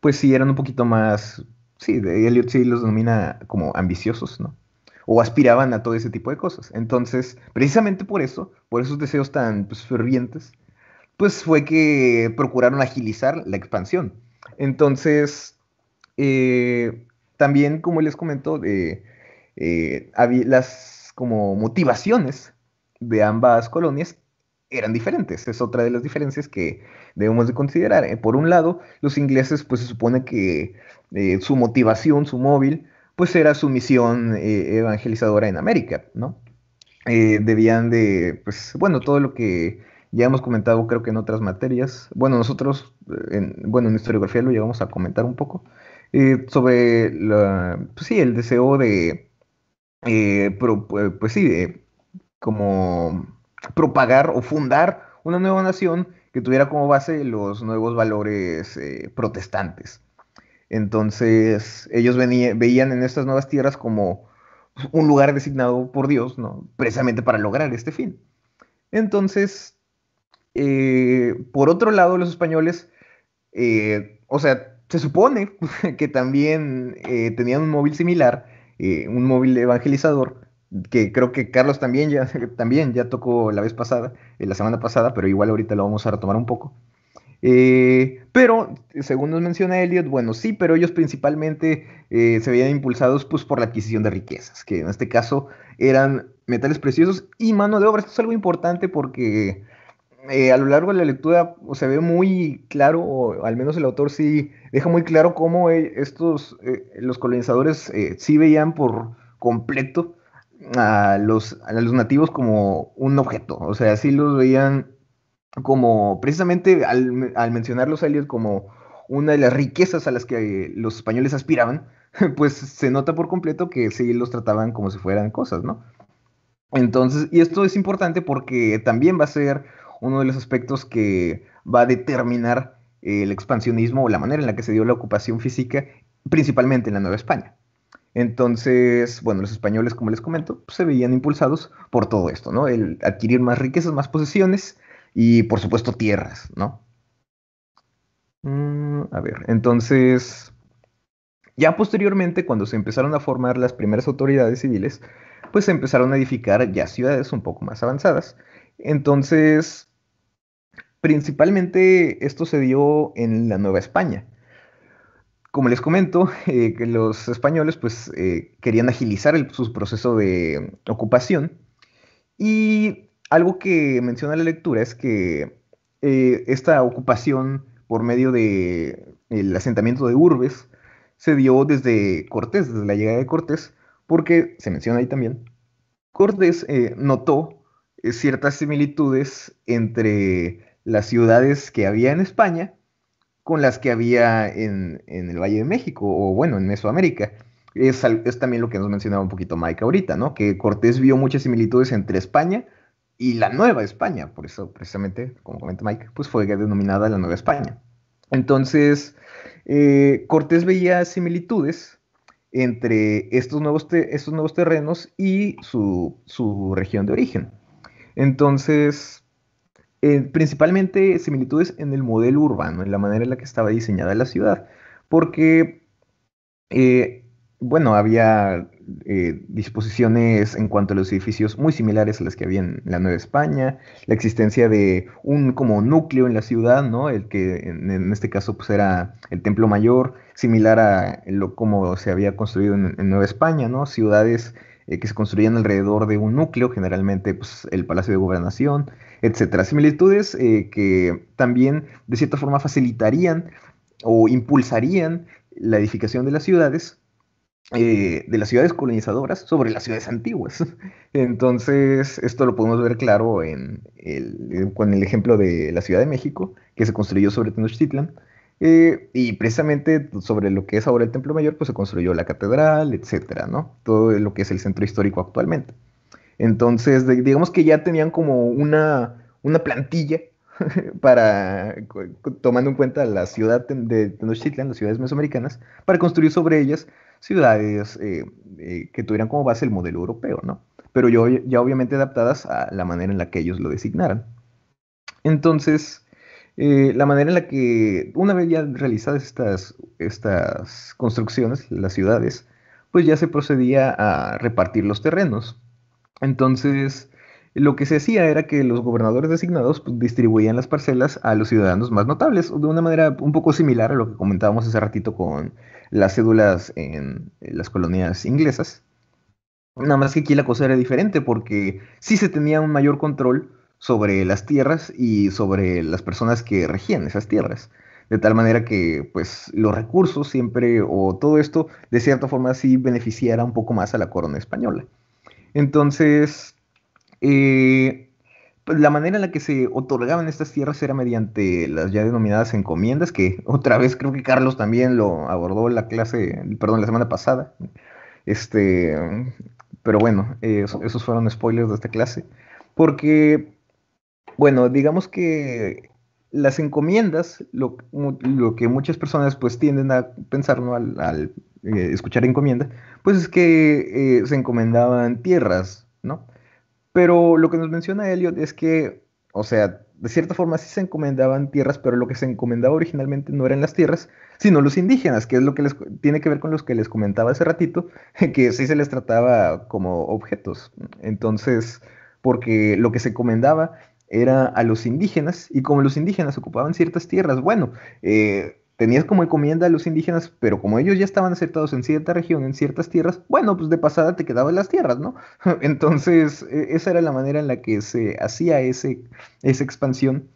pues sí eran un poquito más, sí, Eliot sí los denomina como ambiciosos, ¿no? O aspiraban a todo ese tipo de cosas. Entonces, precisamente por esos deseos tan pues, fervientes, pues fue que procuraron agilizar la expansión. Entonces, también, como les comento, las como motivaciones de ambas colonias eran diferentes. Es otra de las diferencias que debemos de considerar. Por un lado, los ingleses, pues se supone que su motivación, su móvil, pues era su misión evangelizadora en América, ¿no? Debían de, pues, bueno, todo lo que ya hemos comentado, creo que en otras materias. Bueno, nosotros, en historiografía lo llegamos a comentar un poco, sobre pues sí, el deseo de, pues sí, de como propagar o fundar una nueva nación que tuviera como base los nuevos valores protestantes. Entonces, ellos veían en estas nuevas tierras como un lugar designado por Dios, ¿no? Precisamente para lograr este fin. Entonces, Por otro lado, los españoles, o sea, se supone que también tenían un móvil similar, un móvil evangelizador, que creo que Carlos también ya, también ya tocó la vez pasada, la semana pasada, pero igual ahorita lo vamos a retomar un poco. Pero, según nos menciona Elliot, bueno, sí, pero ellos principalmente se veían impulsados pues, por la adquisición de riquezas, que en este caso eran metales preciosos y mano de obra. Esto es algo importante porque a lo largo de la lectura se ve muy claro, o al menos el autor sí deja muy claro cómo los colonizadores sí veían por completo a los nativos como un objeto, o sea, sí los veían como precisamente al mencionarlos a Eliot como una de las riquezas a las que los españoles aspiraban, pues se nota por completo que sí los trataban como si fueran cosas, ¿no? Entonces, y esto es importante porque también va a ser uno de los aspectos que va a determinar el expansionismo o la manera en la que se dio la ocupación física, principalmente en la Nueva España. Entonces, bueno, los españoles, como les comento, pues, se veían impulsados por todo esto, ¿no? El adquirir más riquezas, más posesiones y, por supuesto, tierras, ¿no? A ver, entonces, ya posteriormente, cuando se empezaron a formar las primeras autoridades civiles, pues se empezaron a edificar ya ciudades un poco más avanzadas. Entonces, principalmente esto se dio en la Nueva España. Como les comento, que los españoles pues querían agilizar su proceso de ocupación y algo que menciona la lectura es que esta ocupación por medio de el asentamiento de urbes se dio desde Cortés, desde la llegada de Cortés, porque se menciona ahí también, Cortés notó ciertas similitudes entre las ciudades que había en España con las que había en el Valle de México, o bueno, en Mesoamérica. Es también lo que nos mencionaba un poquito Mike ahorita, ¿no? Que Cortés vio muchas similitudes entre España y la Nueva España, por eso precisamente, como comenta Mike, pues fue denominada la Nueva España. Entonces, Cortés veía similitudes entre estos nuevos terrenos y su región de origen. Entonces, principalmente similitudes en el modelo urbano, en la manera en la que estaba diseñada la ciudad, porque, eh, bueno, había disposiciones en cuanto a los edificios muy similares a las que había en la Nueva España, la existencia de un como núcleo en la ciudad, ¿no? El que en este caso pues era el Templo Mayor, similar a como se había construido en Nueva España, ¿no? Ciudades que se construían alrededor de un núcleo, generalmente pues, el Palacio de Gobernación, etcétera. Similitudes que también de cierta forma facilitarían o impulsarían la edificación de las ciudades colonizadoras sobre las ciudades antiguas. Entonces, esto lo podemos ver claro con el ejemplo de la Ciudad de México, que se construyó sobre Tenochtitlan, y precisamente sobre lo que es ahora el Templo Mayor, pues se construyó la catedral, etcétera, ¿no? Todo lo que es el centro histórico actualmente. Entonces, digamos que ya tenían como una plantilla para, tomando en cuenta la ciudad de Tenochtitlan, las ciudades mesoamericanas, para construir sobre ellas ciudades que tuvieran como base el modelo europeo, ¿no? Pero ya obviamente adaptadas a la manera en la que ellos lo designaran. Entonces, la manera en la que, una vez ya realizadas estas construcciones, las ciudades, pues ya se procedía a repartir los terrenos. Entonces, lo que se hacía era que los gobernadores designados pues, distribuían las parcelas a los ciudadanos más notables, de una manera un poco similar a lo que comentábamos hace ratito con las cédulas en las colonias inglesas. Nada más que aquí la cosa era diferente porque sí se tenía un mayor control sobre las tierras y sobre las personas que regían esas tierras. De tal manera que, pues, los recursos siempre, o todo esto, de cierta forma, sí beneficiara un poco más a la corona española. Entonces, pues la manera en la que se otorgaban estas tierras era mediante las ya denominadas encomiendas, que otra vez creo que Carlos también lo abordó en la clase, perdón, la semana pasada. Este, pero bueno, esos fueron spoilers de esta clase. Porque, bueno, digamos que las encomiendas, lo que muchas personas pues tienden a pensar, ¿no? al escuchar encomienda, pues es que se encomendaban tierras, ¿no? Pero lo que nos menciona Elliot es que, o sea, de cierta forma sí se encomendaban tierras, pero lo que se encomendaba originalmente no eran las tierras, sino los indígenas, que es lo que tiene que ver con los que les comentaba hace ratito, que sí se les trataba como objetos. Entonces, porque lo que se encomendaba era a los indígenas, y como los indígenas ocupaban ciertas tierras, bueno, tenías como encomienda a los indígenas, pero como ellos ya estaban aceptados en cierta región, en ciertas tierras, bueno, pues de pasada te quedaban las tierras, ¿no? Entonces, esa era la manera en la que se hacía esa expansión,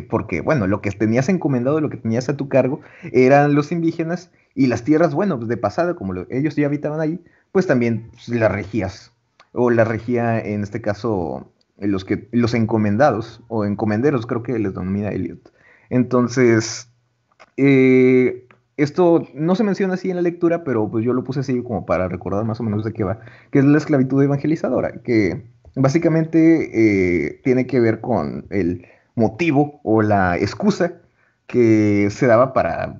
porque, bueno, lo que tenías encomendado, lo que tenías a tu cargo, eran los indígenas, y las tierras, bueno, pues de pasada, como ellos ya habitaban ahí, pues también pues, las regías, o la regía, en este caso, los encomendados, o encomenderos, creo que les denomina Eliot. Entonces, esto no se menciona así en la lectura, pero pues yo lo puse así como para recordar más o menos de qué va, que es la esclavitud evangelizadora, que básicamente tiene que ver con el motivo o la excusa que se daba para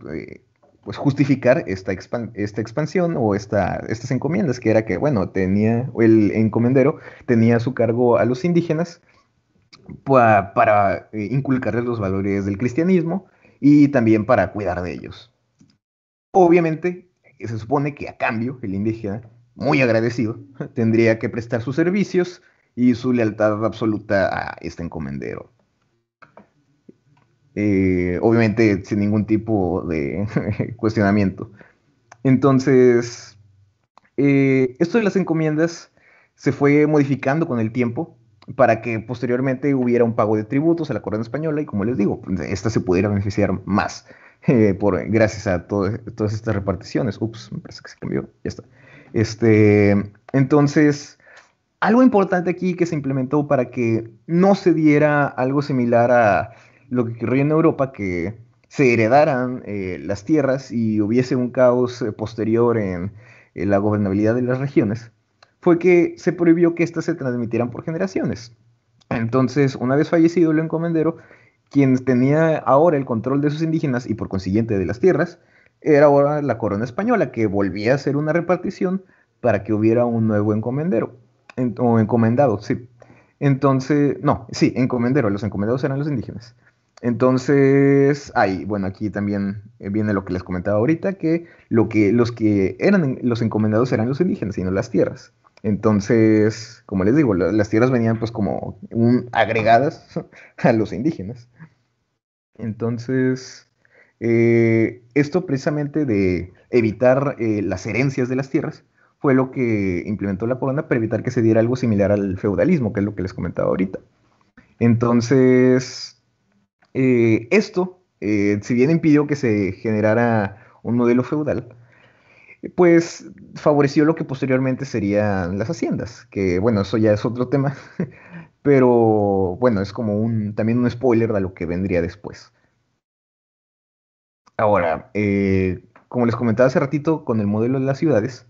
pues justificar esta expansión o estas encomiendas, que era que, bueno, el encomendero tenía a su cargo a los indígenas para inculcarles los valores del cristianismo y también para cuidar de ellos. Obviamente, se supone que a cambio el indígena, muy agradecido, tendría que prestar sus servicios y su lealtad absoluta a este encomendero. Obviamente sin ningún tipo de cuestionamiento. Entonces, esto de las encomiendas se fue modificando con el tiempo para que posteriormente hubiera un pago de tributos a la corona española y, como les digo, esta se pudiera beneficiar más gracias a todas estas reparticiones. Ups, me parece que se cambió, ya está. Entonces, algo importante aquí que se implementó para que no se diera algo similar a lo que ocurrió en Europa, que se heredaran las tierras y hubiese un caos posterior en la gobernabilidad de las regiones, fue que se prohibió que éstas se transmitieran por generaciones. Entonces, una vez fallecido el encomendero, quien tenía ahora el control de sus indígenas y por consiguiente de las tierras, era ahora la corona española, que volvía a hacer una repartición para que hubiera un nuevo encomendero, o encomendado, sí. Entonces, no, sí, encomendero, los encomendados eran los indígenas. Entonces, bueno, aquí también viene lo que les comentaba ahorita, que los que eran los encomendados eran los indígenas y no las tierras. Entonces, como les digo, las tierras venían pues como agregadas a los indígenas. Entonces, esto precisamente de evitar las herencias de las tierras fue lo que implementó la corona para evitar que se diera algo similar al feudalismo, que es lo que les comentaba ahorita. Entonces, esto, si bien impidió que se generara un modelo feudal, pues favoreció lo que posteriormente serían las haciendas, que bueno, eso ya es otro tema, pero bueno, es como también un spoiler de lo que vendría después. Ahora, como les comentaba hace ratito con el modelo de las ciudades,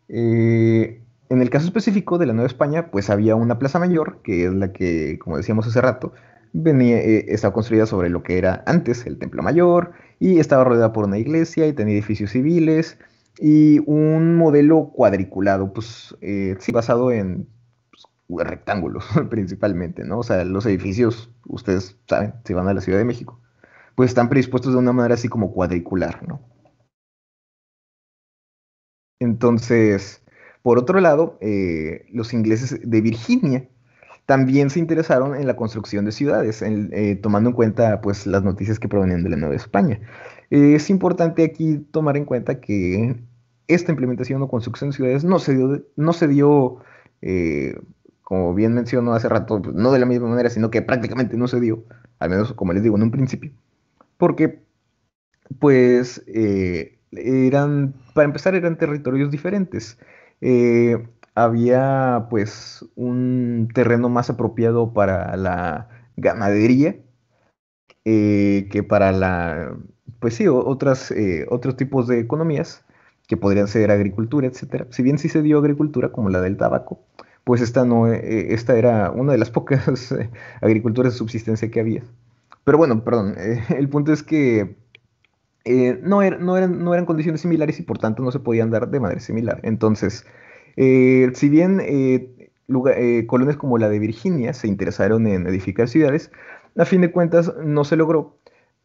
en el caso específico de la Nueva España, pues había una plaza mayor, que es la que, como decíamos hace rato, estaba construida sobre lo que era antes el Templo Mayor, y estaba rodeada por una iglesia, y tenía edificios civiles, y un modelo cuadriculado, pues sí, basado en rectángulos principalmente, ¿no? O sea, los edificios, ustedes saben, si van a la Ciudad de México, pues están predispuestos de una manera así como cuadricular, ¿no? Entonces, por otro lado, los ingleses de Virginia también se interesaron en la construcción de ciudades, tomando en cuenta pues, las noticias que provenían de la Nueva España. Es importante aquí tomar en cuenta que esta implementación o construcción de ciudades no se dio como bien mencionó hace rato, pues, no de la misma manera, sino que prácticamente no se dio, al menos como les digo en un principio, porque pues para empezar, eran territorios diferentes. Había pues un terreno más apropiado para la ganadería que para pues sí, otros tipos de economías que podrían ser agricultura, etcétera. Si bien sí se dio agricultura como la del tabaco, pues esta era una de las pocas agriculturas de subsistencia que había. Pero bueno, perdón, el punto es que no eran condiciones similares y por tanto no se podían dar de manera similar. Entonces, si bien colonias como la de Virginia se interesaron en edificar ciudades. A fin de cuentas no se logró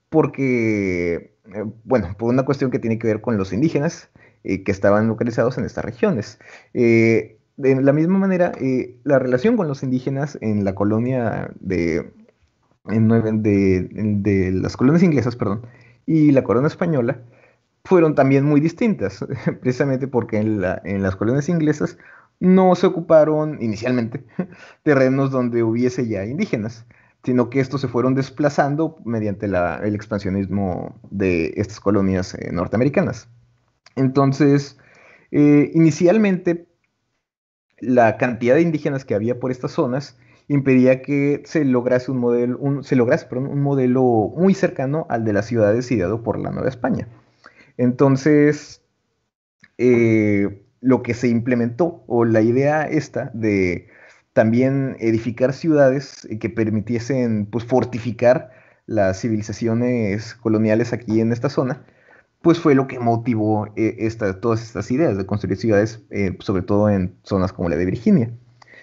porque, bueno, por una cuestión que tiene que ver con los indígenas que estaban localizados en estas regiones. De la misma manera, la relación con los indígenas en la colonia de las colonias inglesas, perdón, y la corona española fueron también muy distintas, precisamente porque en las colonias inglesas no se ocuparon inicialmente terrenos donde hubiese ya indígenas, sino que estos se fueron desplazando mediante el expansionismo de estas colonias norteamericanas. Entonces, inicialmente, la cantidad de indígenas que había por estas zonas impedía que se lograse un modelo muy cercano al de las ciudades ideado por la Nueva España. Entonces, lo que se implementó, o la idea esta de también edificar ciudades que permitiesen pues, fortificar las civilizaciones coloniales aquí en esta zona, pues fue lo que motivó todas estas ideas de construir ciudades, sobre todo en zonas como la de Virginia.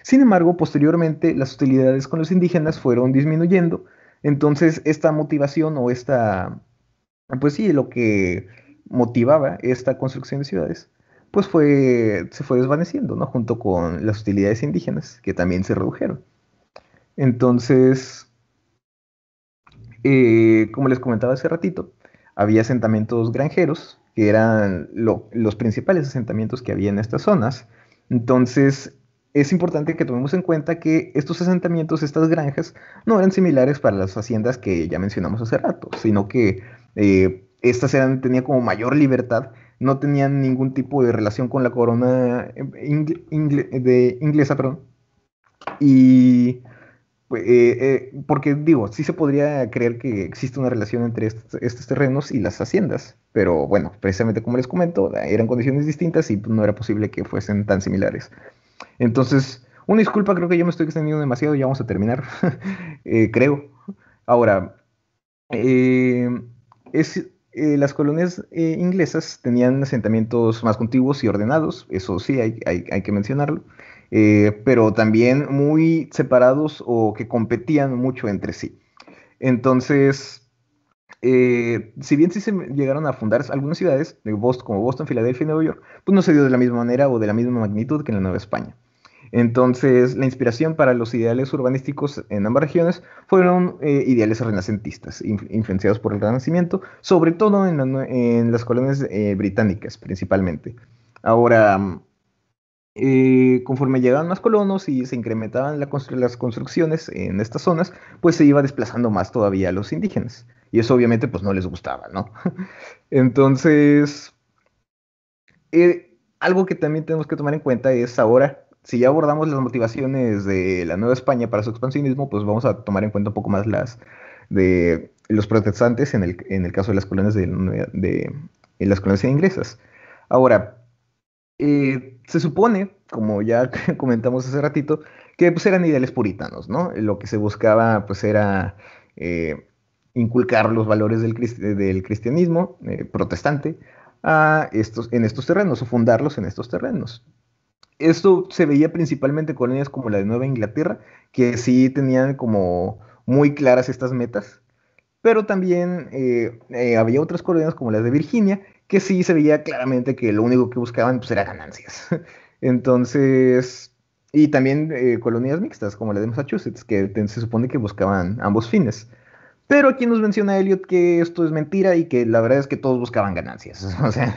Sin embargo, posteriormente las hostilidades con los indígenas fueron disminuyendo, entonces esta motivación o pues sí, lo que motivaba esta construcción de ciudades, pues se fue desvaneciendo, ¿no? Junto con las hostilidades indígenas, que también se redujeron. Entonces, como les comentaba hace ratito, había asentamientos granjeros, que eran los principales asentamientos que había en estas zonas. Entonces, es importante que tomemos en cuenta que estos asentamientos, estas granjas, no eran similares para las haciendas que ya mencionamos hace rato, sino que estas tenían como mayor libertad, no tenían ningún tipo de relación con la corona inglesa, perdón, y porque digo, sí se podría creer que existe una relación entre estos terrenos y las haciendas, pero bueno, precisamente como les comento, eran condiciones distintas y no era posible que fuesen tan similares. Entonces, una disculpa, creo que yo me estoy extendiendo demasiado, ya vamos a terminar, creo. Ahora, las colonias inglesas tenían asentamientos más contiguos y ordenados, eso sí, hay que mencionarlo, pero también muy separados o que competían mucho entre sí. Entonces, si bien sí se llegaron a fundar algunas ciudades, como Boston, Filadelfia y Nueva York, pues no se dio de la misma manera o de la misma magnitud que en la Nueva España. Entonces, la inspiración para los ideales urbanísticos en ambas regiones fueron ideales renacentistas, influenciados por el Renacimiento, sobre todo en las colonias británicas, principalmente. Ahora, conforme llegaban más colonos y se incrementaban las construcciones en estas zonas, pues se iba desplazando más todavía a los indígenas. Y eso obviamente pues no les gustaba, ¿no? Entonces, algo que también tenemos que tomar en cuenta es ahora, si ya abordamos las motivaciones de la Nueva España para su expansionismo, pues vamos a tomar en cuenta un poco más las de los protestantes en el caso de las colonias en las colonias inglesas. Ahora, se supone, como ya comentamos hace ratito, que pues eran ideales puritanos, ¿no? Lo que se buscaba pues era inculcar los valores del cristianismo protestante en estos terrenos o fundarlos en estos terrenos. Esto se veía principalmente en colonias como la de Nueva Inglaterra, que sí tenían como muy claras estas metas, pero también había otras colonias como las de Virginia, que sí se veía claramente que lo único que buscaban pues, era ganancias. Entonces, y también colonias mixtas como la de Massachusetts, que se supone que buscaban ambos fines. Pero aquí nos menciona Eliot que esto es mentira y que la verdad es que todos buscaban ganancias. O sea,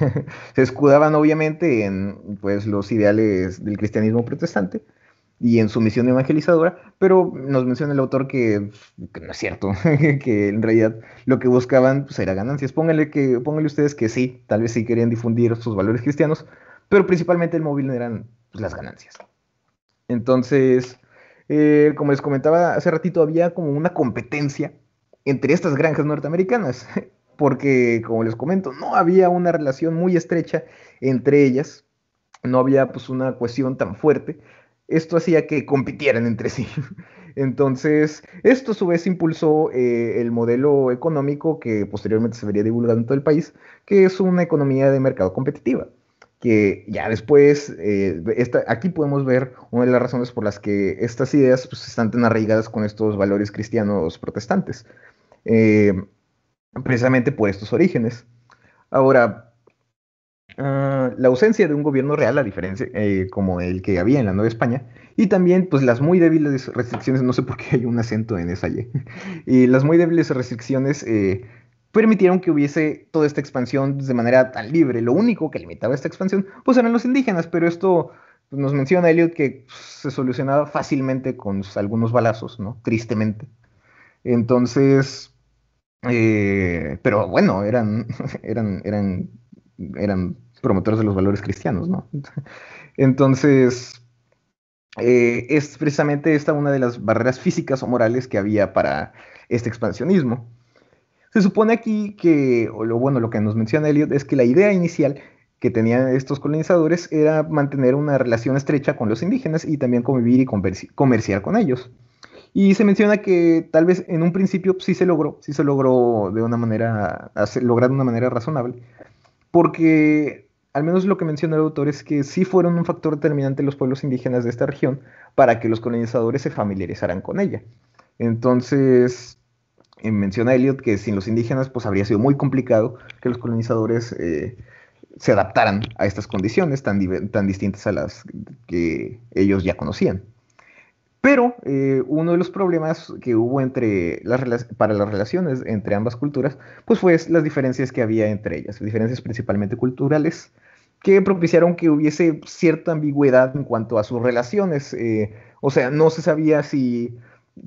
se escudaban obviamente en pues, los ideales del cristianismo protestante y en su misión evangelizadora, pero nos menciona el autor que no es cierto, que en realidad lo que buscaban pues, era ganancias. Pónganle ustedes que sí, tal vez sí querían difundir sus valores cristianos, pero principalmente el móvil eran pues, las ganancias. Entonces, como les comentaba hace ratito, había como una competencia entre estas granjas norteamericanas, porque, como les comento, no había una relación muy estrecha entre ellas, no había pues una cohesión tan fuerte. Esto hacía que compitieran entre sí. Entonces, esto a su vez impulsó el modelo económico que posteriormente se vería divulgado en todo el país, que es una economía de mercado competitiva. que ya después, aquí podemos ver una de las razones por las que estas ideas pues, están tan arraigadas con estos valores cristianos protestantes, precisamente por estos orígenes. Ahora, la ausencia de un gobierno real, a diferencia como el que había en la Nueva España, y también pues las muy débiles restricciones, no sé por qué hay un acento en esa Y, y las muy débiles restricciones permitieron que hubiese toda esta expansión de manera tan libre. Lo único que limitaba esta expansión pues eran los indígenas, pero esto pues, nos menciona Eliot que se solucionaba fácilmente con algunos balazos, ¿no? Tristemente. Entonces, pero bueno, eran promotores de los valores cristianos, ¿no? Entonces, es precisamente esta una de las barreras físicas o morales que había para este expansionismo. Se supone aquí que, lo que nos menciona Eliot es que la idea inicial que tenían estos colonizadores era mantener una relación estrecha con los indígenas y también convivir y comerciar con ellos. Y se menciona que tal vez en un principio sí se logró de una manera, lograr de una manera razonable, porque al menos lo que menciona el autor es que sí fueron un factor determinante los pueblos indígenas de esta región para que los colonizadores se familiarizaran con ella. Entonces, menciona Eliot que sin los indígenas pues habría sido muy complicado que los colonizadores se adaptaran a estas condiciones tan distintas a las que ellos ya conocían. Pero uno de los problemas que hubo para las relaciones entre ambas culturas, pues fue las diferencias que había entre ellas, diferencias principalmente culturales, que propiciaron que hubiese cierta ambigüedad en cuanto a sus relaciones. O sea, no se sabía si...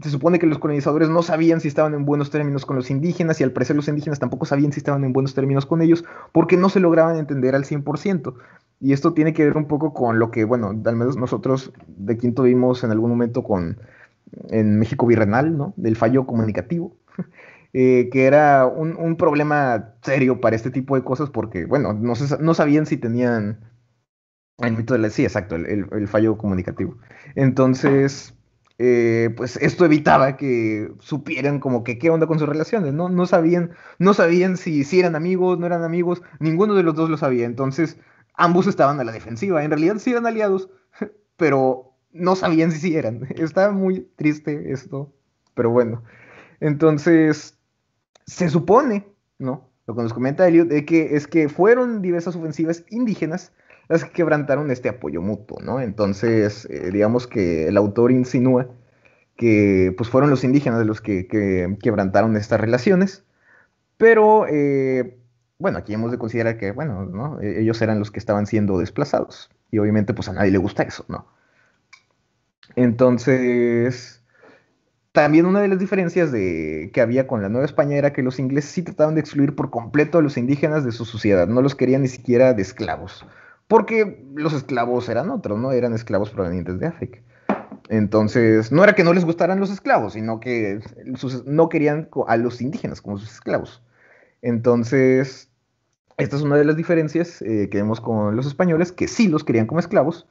Se supone que los colonizadores no sabían si estaban en buenos términos con los indígenas, y al parecer los indígenas tampoco sabían si estaban en buenos términos con ellos, porque no se lograban entender al 100%. Y esto tiene que ver un poco con lo que, bueno, al menos nosotros de Quinto vimos en algún momento en México Virreinal, ¿no? Del fallo comunicativo, que era un problema serio para este tipo de cosas porque, bueno, no sabían si tenían el mito sí, exacto, el fallo comunicativo. Entonces, pues esto evitaba que supieran como que qué onda con sus relaciones, ¿no? No sabían si eran amigos, no eran amigos, ninguno de los dos lo sabía. Entonces, ambos estaban a la defensiva. En realidad sí eran aliados, pero no sabían si sí eran. Está muy triste esto, pero bueno. Entonces, se supone, ¿no? Lo que nos comenta Eliot es que fueron diversas ofensivas indígenas las que quebrantaron este apoyo mutuo, ¿no? Entonces, digamos que el autor insinúa que pues fueron los indígenas los que quebrantaron estas relaciones, pero bueno, aquí hemos de considerar que, bueno, ¿no? Ellos eran los que estaban siendo desplazados, y obviamente pues a nadie le gusta eso, ¿no? Entonces, también una de las diferencias que había con la Nueva España era que los ingleses sí trataban de excluir por completo a los indígenas de su sociedad, no los querían ni siquiera de esclavos, porque los esclavos eran otros, ¿no? Eran esclavos provenientes de África. Entonces, no era que no les gustaran los esclavos, sino que no querían a los indígenas como sus esclavos. Entonces, esta es una de las diferencias que vemos con los españoles, que sí los querían como esclavos,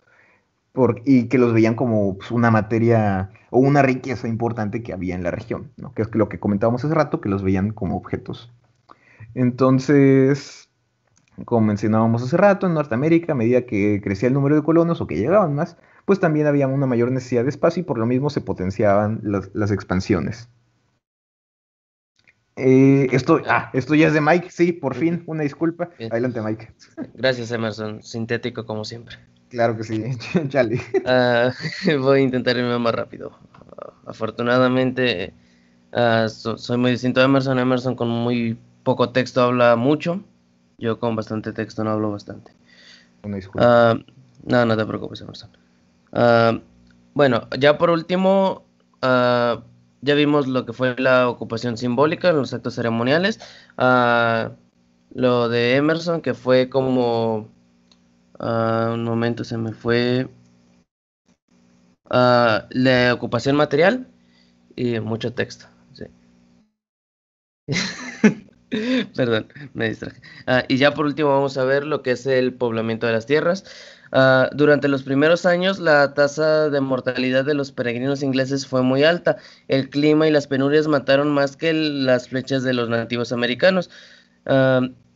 y que los veían como pues, una materia o una riqueza importante que había en la región, ¿no? Que es lo que comentábamos hace rato, que los veían como objetos. Entonces, como mencionábamos hace rato, en Norteamérica, a medida que crecía el número de colonos o que llegaban más, pues también había una mayor necesidad de espacio y por lo mismo se potenciaban las expansiones. Esto ya es de Mike, sí, por fin, una disculpa. Bien. Adelante, Mike. Gracias, Emerson, sintético como siempre. Claro que sí, Charlie. Voy a intentar irme más rápido. Afortunadamente, soy muy distinto a Emerson. Emerson con muy poco texto habla mucho. Yo con bastante texto no hablo bastante. Una disculpa. No te preocupes, Emerson. Bueno, ya por último, ya vimos lo que fue la ocupación simbólica en los actos ceremoniales. Lo de Emerson, que fue como... un momento, se me fue... la ocupación material y mucho texto. Sí. Perdón, me distraje. Y ya por último vamos a ver lo que es el poblamiento de las tierras. Durante los primeros años la tasa de mortalidad de los peregrinos ingleses fue muy alta. El clima y las penurias mataron más que las flechas de los nativos americanos.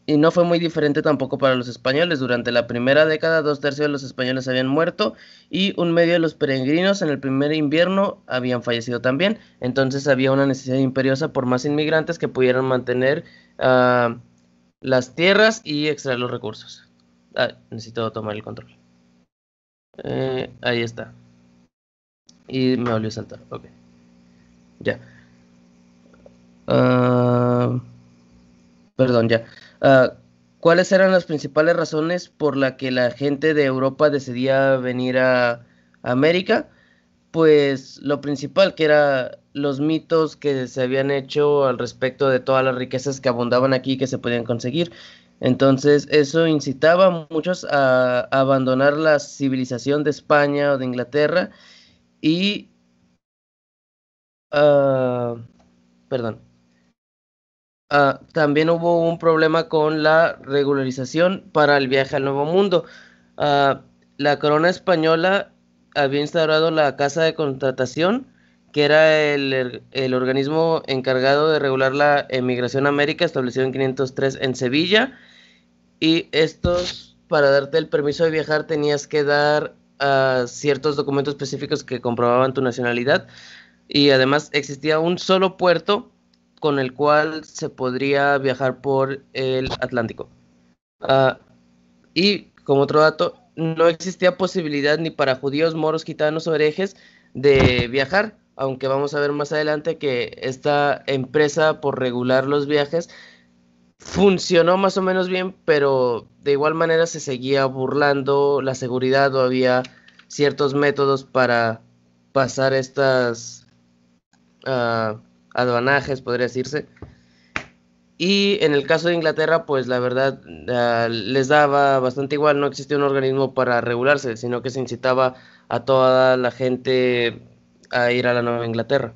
Y no fue muy diferente tampoco para los españoles. Durante la primera década, 2/3 de los españoles habían muerto y 1/2 de los peregrinos en el primer invierno habían fallecido también. Entonces había una necesidad imperiosa por más inmigrantes que pudieran mantener las tierras y extraer los recursos. Necesito tomar el control. Ahí está. Y me volvió a saltar. Ok. Ya. Perdón, ya. ¿Cuáles eran las principales razones por las que la gente de Europa decidía venir a América? Pues lo principal, que era los mitos que se habían hecho al respecto de todas las riquezas que abundaban aquí y que se podían conseguir. Entonces eso incitaba a muchos a abandonar la civilización de España o de Inglaterra y... perdón. También hubo un problema con la regularización para el viaje al Nuevo Mundo. La corona española había instaurado la Casa de Contratación, que era el organismo encargado de regular la emigración a América, establecido en 503 en Sevilla. Y estos, para darte el permiso de viajar, tenías que dar ciertos documentos específicos que comprobaban tu nacionalidad. Y además existía un solo puerto con el cual se podría viajar por el Atlántico. Y como otro dato, no existía posibilidad ni para judíos, moros, gitanos o herejes de viajar, aunque vamos a ver más adelante que esta empresa por regular los viajes funcionó más o menos bien, pero de igual manera se seguía burlando la seguridad o había ciertos métodos para pasar estas aduanajes, podría decirse. Y en el caso de Inglaterra, pues la verdad les daba bastante igual, no existía un organismo para regularse, sino que se incitaba a toda la gente a ir a la Nueva Inglaterra.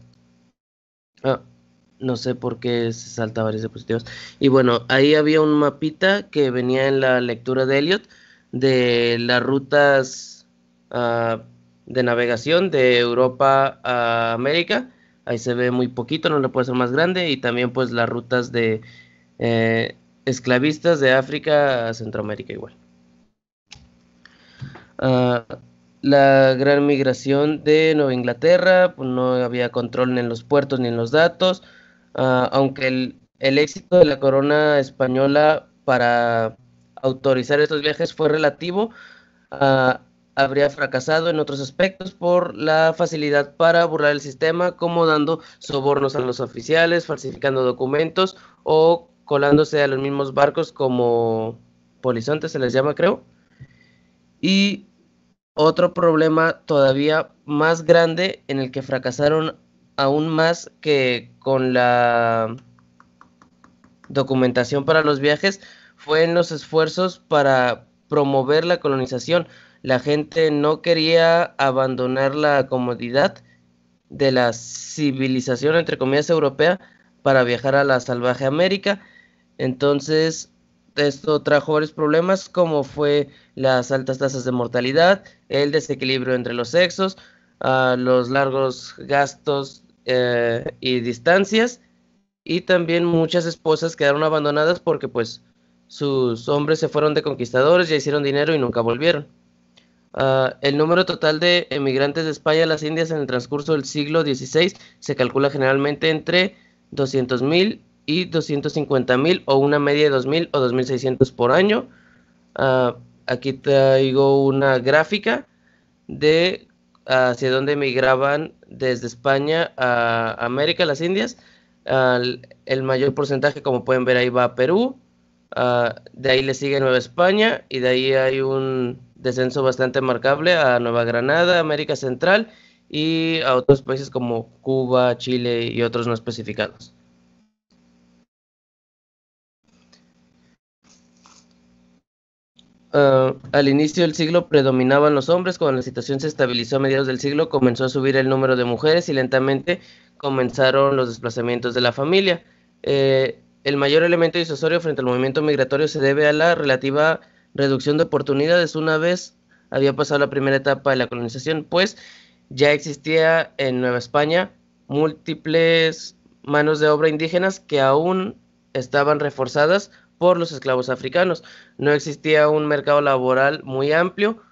No sé por qué se salta varias diapositivas. Y bueno, ahí había un mapita que venía en la lectura de Elliot de las rutas de navegación de Europa a América. Ahí se ve muy poquito, no lo puede ser más grande. Y también pues las rutas de esclavistas de África a Centroamérica igual. La gran migración de Nueva Inglaterra, pues no había control ni en los puertos ni en los datos. Aunque el éxito de la corona española para autorizar estos viajes fue relativo, habría fracasado en otros aspectos por la facilidad para burlar el sistema, como dando sobornos a los oficiales, falsificando documentos o colándose a los mismos barcos como polizontes se les llama, creo. Y otro problema todavía más grande en el que fracasaron aún más que con la documentación para los viajes fue en los esfuerzos para promover la colonización. La gente no quería abandonar la comodidad de la civilización, entre comillas, europea para viajar a la salvaje América. Entonces, esto trajo varios problemas, como fue las altas tasas de mortalidad, el desequilibrio entre los sexos, los largos gastos y distancias, y también muchas esposas quedaron abandonadas porque pues sus hombres se fueron de conquistadores, ya hicieron dinero y nunca volvieron. El número total de emigrantes de España a las Indias en el transcurso del siglo XVI se calcula generalmente entre 200,000 y 250,000 o una media de 2,000 o 2,600 por año. Aquí traigo una gráfica de hacia dónde emigraban desde España a América, las Indias. El mayor porcentaje, como pueden ver, ahí va a Perú. De ahí le sigue Nueva España y de ahí hay un descenso bastante marcable a Nueva Granada, América Central y a otros países como Cuba, Chile y otros no especificados. Al inicio del siglo predominaban los hombres. Cuando la situación se estabilizó a mediados del siglo, comenzó a subir el número de mujeres y lentamente comenzaron los desplazamientos de la familia. El mayor elemento disuasorio frente al movimiento migratorio se debe a la relativa reducción de oportunidades una vez había pasado la primera etapa de la colonización, pues ya existía en Nueva España múltiples manos de obra indígenas que aún estaban reforzadas por los esclavos africanos. No existía un mercado laboral muy amplio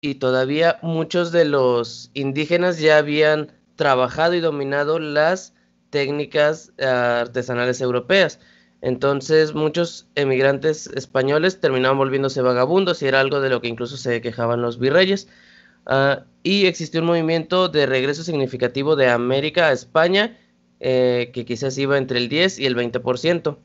y todavía muchos de los indígenas ya habían trabajado y dominado las técnicas artesanales europeas. Entonces muchos emigrantes españoles terminaban volviéndose vagabundos y era algo de lo que incluso se quejaban los virreyes. Y existió un movimiento de regreso significativo de América a España que quizás iba entre el 10 y el 20%.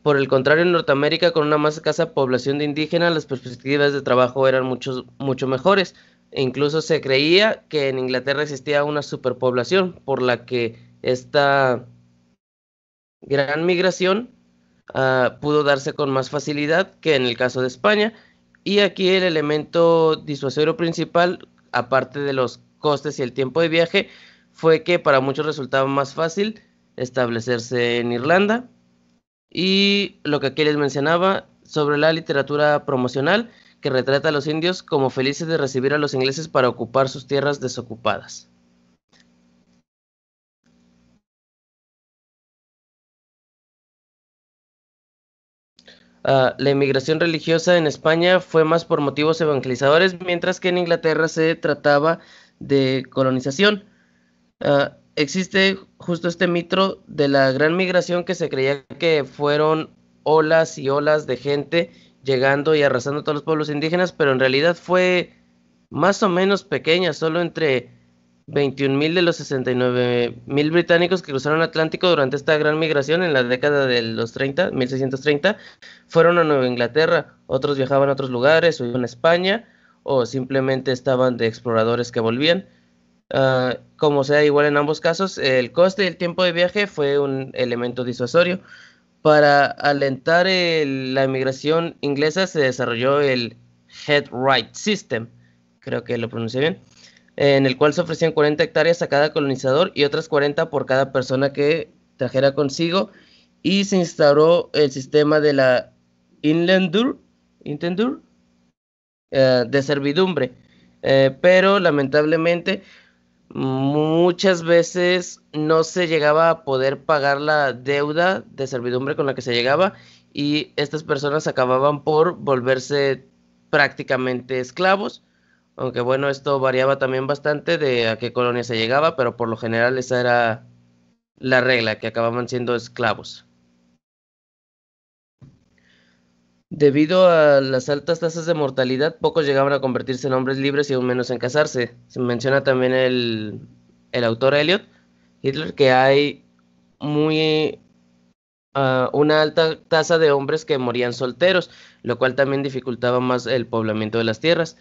Por el contrario, en Norteamérica, con una más escasa población de indígenas, las perspectivas de trabajo eran mucho mejores. E incluso se creía que en Inglaterra existía una superpoblación, por la que esta gran migración pudo darse con más facilidad que en el caso de España. Y aquí el elemento disuasorio principal, aparte de los costes y el tiempo de viaje, fue que para muchos resultaba más fácil establecerse en Irlanda. Y lo que aquí les mencionaba sobre la literatura promocional que retrata a los indios como felices de recibir a los ingleses para ocupar sus tierras desocupadas. La inmigración religiosa en España fue más por motivos evangelizadores, mientras que en Inglaterra se trataba de colonización. Existe justo este mito de la gran migración que se creía que fueron olas y olas de gente llegando y arrasando a todos los pueblos indígenas, pero en realidad fue más o menos pequeña, solo entre 21.000 de los 69.000 británicos que cruzaron el Atlántico durante esta gran migración en la década de los 30, 1630, fueron a Nueva Inglaterra. Otros viajaban a otros lugares o iban a España o simplemente estaban de exploradores que volvían. Como sea, igual en ambos casos, el coste y el tiempo de viaje fue un elemento disuasorio. Para alentar la inmigración inglesa se desarrolló el Head Right System, creo que lo pronuncié bien, en el cual se ofrecían 40 hectáreas a cada colonizador y otras 40 por cada persona que trajera consigo, y se instauró el sistema de la Inlendur, de servidumbre, pero lamentablemente muchas veces no se llegaba a poder pagar la deuda de servidumbre con la que se llegaba y estas personas acababan por volverse prácticamente esclavos, aunque bueno, esto variaba también bastante de a qué colonia se llegaba, pero por lo general esa era la regla, que acababan siendo esclavos. Debido a las altas tasas de mortalidad, pocos llegaban a convertirse en hombres libres y aún menos en casarse. Se menciona también el autor Eliot Hitler que hay una alta tasa de hombres que morían solteros, lo cual también dificultaba más el poblamiento de las tierras.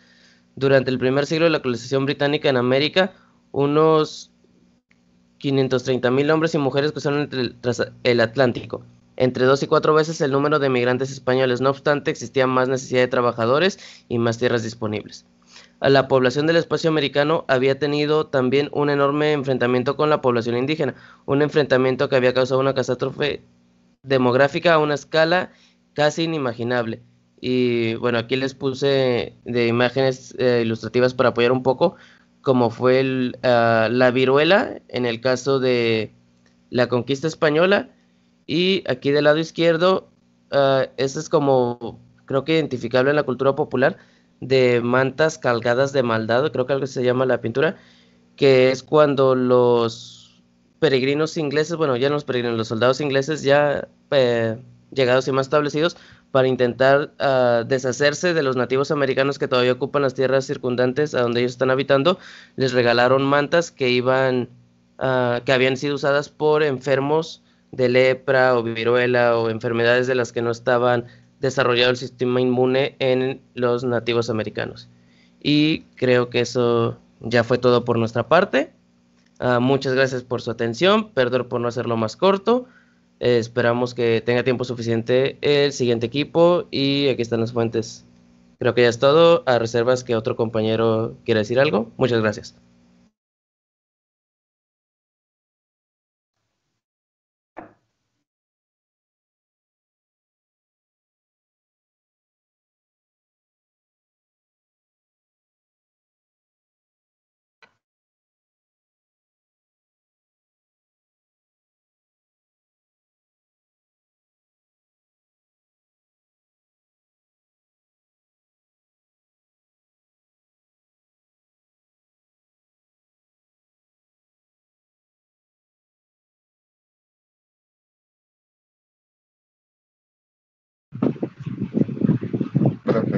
Durante el primer siglo de la colonización británica en América, unos 530.000 hombres y mujeres cruzaron tras el Atlántico, entre 2 y 4 veces el número de migrantes españoles. No obstante, existía más necesidad de trabajadores y más tierras disponibles. La población del espacio americano había tenido también un enorme enfrentamiento con la población indígena, un enfrentamiento que había causado una catástrofe demográfica a una escala casi inimaginable. Y bueno, aquí les puse de imágenes ilustrativas para apoyar un poco como fue la viruela en el caso de la conquista española. Y aquí del lado izquierdo, eso es como creo que identificable en la cultura popular de mantas cargadas de maldad, creo que algo se llama la pintura, que es cuando los peregrinos ingleses, bueno, ya no los peregrinos, los soldados ingleses ya llegados y más establecidos, para intentar deshacerse de los nativos americanos que todavía ocupan las tierras circundantes a donde ellos están habitando, les regalaron mantas que que habían sido usadas por enfermos de lepra o viruela o enfermedades de las que no estaban desarrollado el sistema inmune en los nativos americanos. Y creo que eso ya fue todo por nuestra parte. Muchas gracias por su atención. Perdón por no hacerlo más corto. Esperamos que tenga tiempo suficiente el siguiente equipo. Y aquí están las fuentes. Creo que ya es todo. A reservas que otro compañero quiera decir algo. Muchas gracias.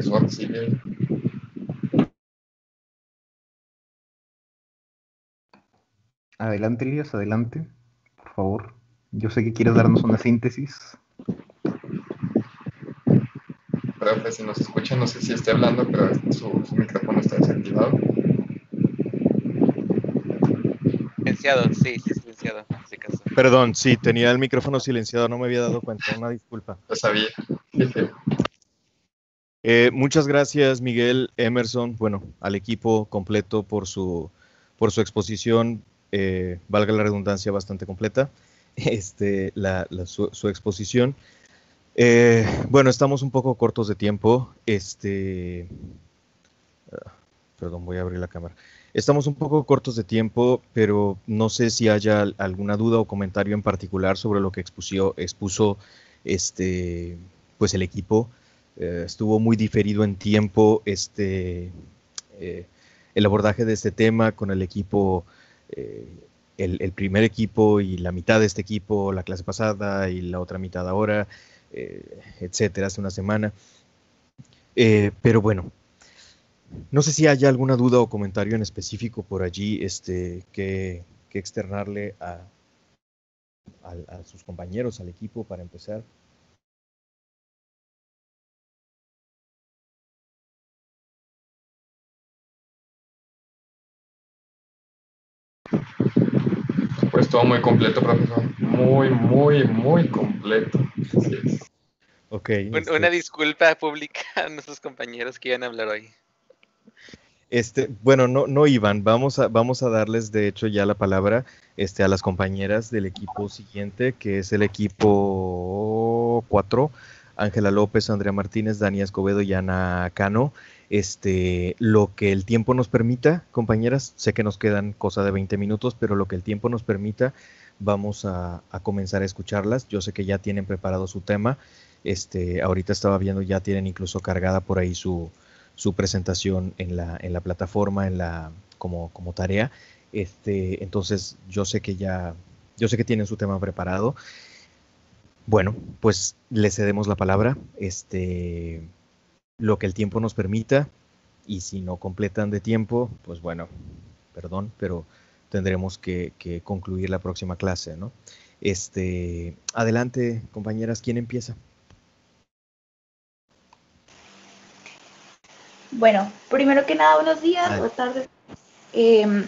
profesor sigue. Adelante, Elías, adelante, por favor. Yo sé que quieres darnos una síntesis. Profe, si nos escucha, no sé si esté hablando, pero su micrófono está desactivado. Silenciado, sí, silenciado, en este caso. Perdón, sí, tenía el micrófono silenciado, no me había dado cuenta, una disculpa. Lo sabía. Muchas gracias, Miguel, Emerson, bueno, al equipo completo por su exposición, valga la redundancia, bastante completa, su exposición. Bueno, estamos un poco cortos de tiempo, perdón, voy a abrir la cámara. Estamos un poco cortos de tiempo, pero no sé si haya alguna duda o comentario en particular sobre lo que expuso pues el equipo. Estuvo muy diferido en tiempo el abordaje de este tema con el equipo, el primer equipo y la mitad de este equipo la clase pasada y la otra mitad ahora, etcétera, hace una semana. Pero bueno, no sé si haya alguna duda o comentario en específico por allí que externarle a sus compañeros, al equipo, para empezar. Pues todo muy completo, profesor. Muy completo. Así es. Ok. Una disculpa pública a nuestros compañeros que iban a hablar hoy. Bueno, no iban, vamos a darles de hecho ya la palabra a las compañeras del equipo siguiente, que es el equipo 4, Ángela López, Andrea Martínez, Dani Escobedo y Ana Cano. Lo que el tiempo nos permita, compañeras, sé que nos quedan cosa de 20 minutos, pero lo que el tiempo nos permita, vamos a comenzar a escucharlas. Yo sé que ya tienen preparado su tema, ahorita estaba viendo, ya tienen incluso cargada por ahí su presentación en la plataforma, como tarea. Entonces yo sé que tienen su tema preparado. Bueno, pues le cedemos la palabra, lo que el tiempo nos permita, y si no completan de tiempo, pues bueno, perdón, pero tendremos que concluir la próxima clase, ¿no? Adelante, compañeras, ¿quién empieza? Bueno, primero que nada, buenos días, buenas tardes.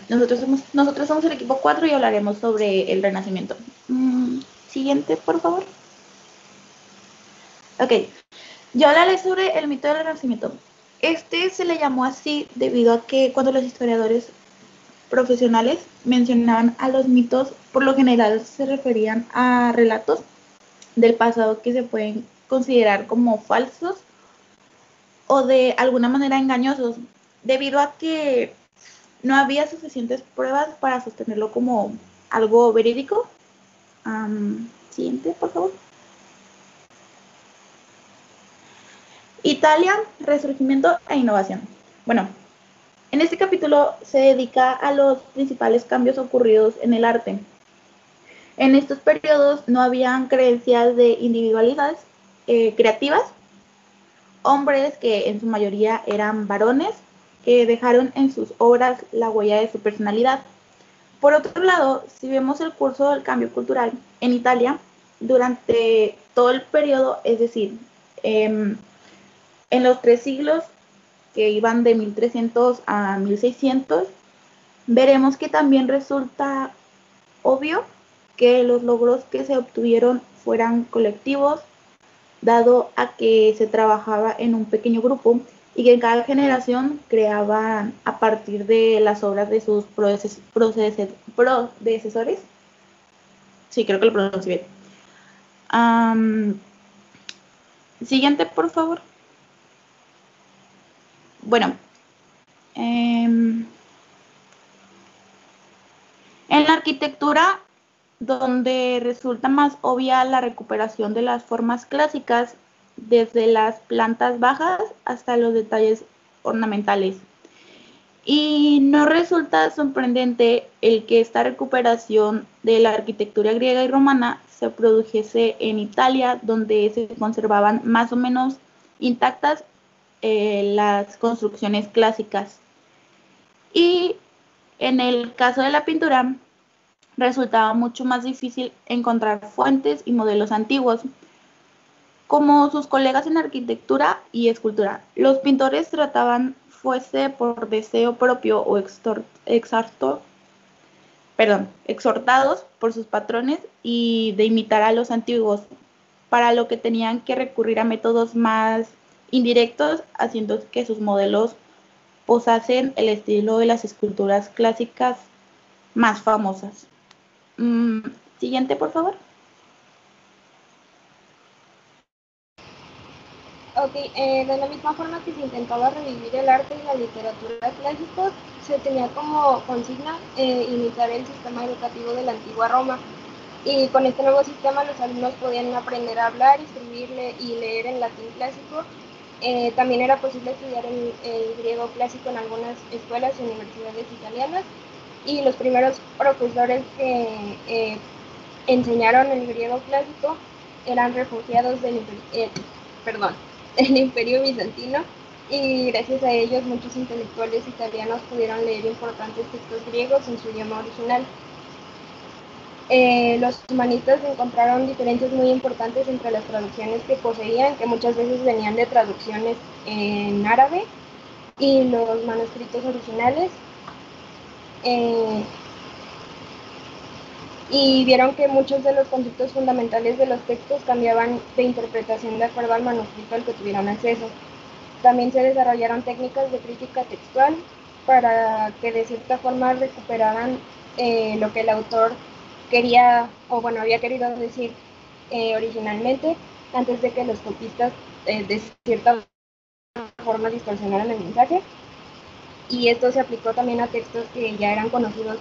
Nosotros somos el equipo 4 y hablaremos sobre el Renacimiento. Siguiente, por favor. Ok, yo hablaré sobre el mito del Renacimiento. Se le llamó así debido a que cuando los historiadores profesionales mencionaban a los mitos, por lo general se referían a relatos del pasado que se pueden considerar como falsos o de alguna manera engañosos, debido a que no había suficientes pruebas para sostenerlo como algo verídico. Siguiente, por favor. Italia, Resurgimiento e Innovación. Bueno, en este capítulo se dedica a los principales cambios ocurridos en el arte. En estos periodos no habían creencias de individualidades creativas, hombres que en su mayoría eran varones, que dejaron en sus obras la huella de su personalidad. Por otro lado, si vemos el curso del cambio cultural en Italia, durante todo el periodo, es decir, en los 3 siglos que iban de 1300 a 1600, veremos que también resulta obvio que los logros que se obtuvieron fueran colectivos, dado a que se trabajaba en un pequeño grupo y que en cada generación creaban a partir de las obras de sus predecesores. Sí, creo que lo pronuncié bien. Siguiente, por favor. Bueno, en la arquitectura, donde resulta más obvia la recuperación de las formas clásicas, desde las plantas bajas hasta los detalles ornamentales. Y no resulta sorprendente el que esta recuperación de la arquitectura griega y romana se produjese en Italia, donde se conservaban más o menos intactas las construcciones clásicas. Y en el caso de la pintura, resultaba mucho más difícil encontrar fuentes y modelos antiguos, como sus colegas en arquitectura y escultura. Los pintores trataban, fuese por deseo propio o exhortados por sus patrones y de imitar a los antiguos, para lo que tenían que recurrir a métodos más indirectos, haciendo que sus modelos posasen el estilo de las esculturas clásicas más famosas. Siguiente, por favor. Ok, de la misma forma que se intentaba revivir el arte y la literatura clásicos, se tenía como consigna imitar el sistema educativo de la antigua Roma. Y con este nuevo sistema los alumnos podían aprender a hablar, escribir y leer en latín clásico. También era posible estudiar el griego clásico en algunas escuelas y universidades italianas. Y los primeros profesores que enseñaron el griego clásico eran refugiados del Imperio Bizantino, y gracias a ellos muchos intelectuales italianos pudieron leer importantes textos griegos en su idioma original. Los humanistas encontraron diferencias muy importantes entre las traducciones que poseían, que muchas veces venían de traducciones en árabe, y los manuscritos originales. Y vieron que muchos de los conceptos fundamentales de los textos cambiaban de interpretación de acuerdo al manuscrito al que tuvieran acceso. También se desarrollaron técnicas de crítica textual para que de cierta forma recuperaran lo que el autor quería, o bueno, había querido decir originalmente, antes de que los copistas de cierta forma distorsionaran el mensaje. Y esto se aplicó también a textos que ya eran conocidos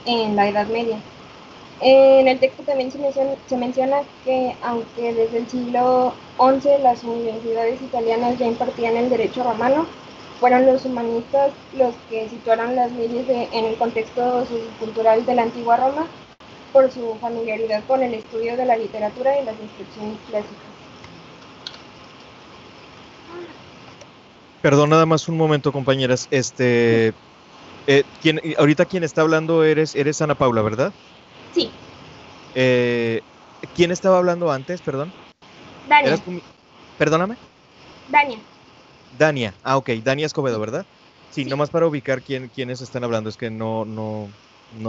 en la Edad Media. En el texto también se menciona que aunque desde el siglo XI las universidades italianas ya impartían el derecho romano, fueron los humanistas los que situaron las leyes en el contexto sociocultural de la antigua Roma por su familiaridad con el estudio de la literatura y las inscripciones clásicas. Perdón, nada más un momento, compañeras. Ahorita quien está hablando eres Ana Paula, ¿verdad? Sí. ¿Quién estaba hablando antes, perdón? Dania. Perdóname. Dania. Dania. Ah, ok. Dania Escobedo, ¿verdad? Sí, nomás para ubicar quiénes están hablando. Es que no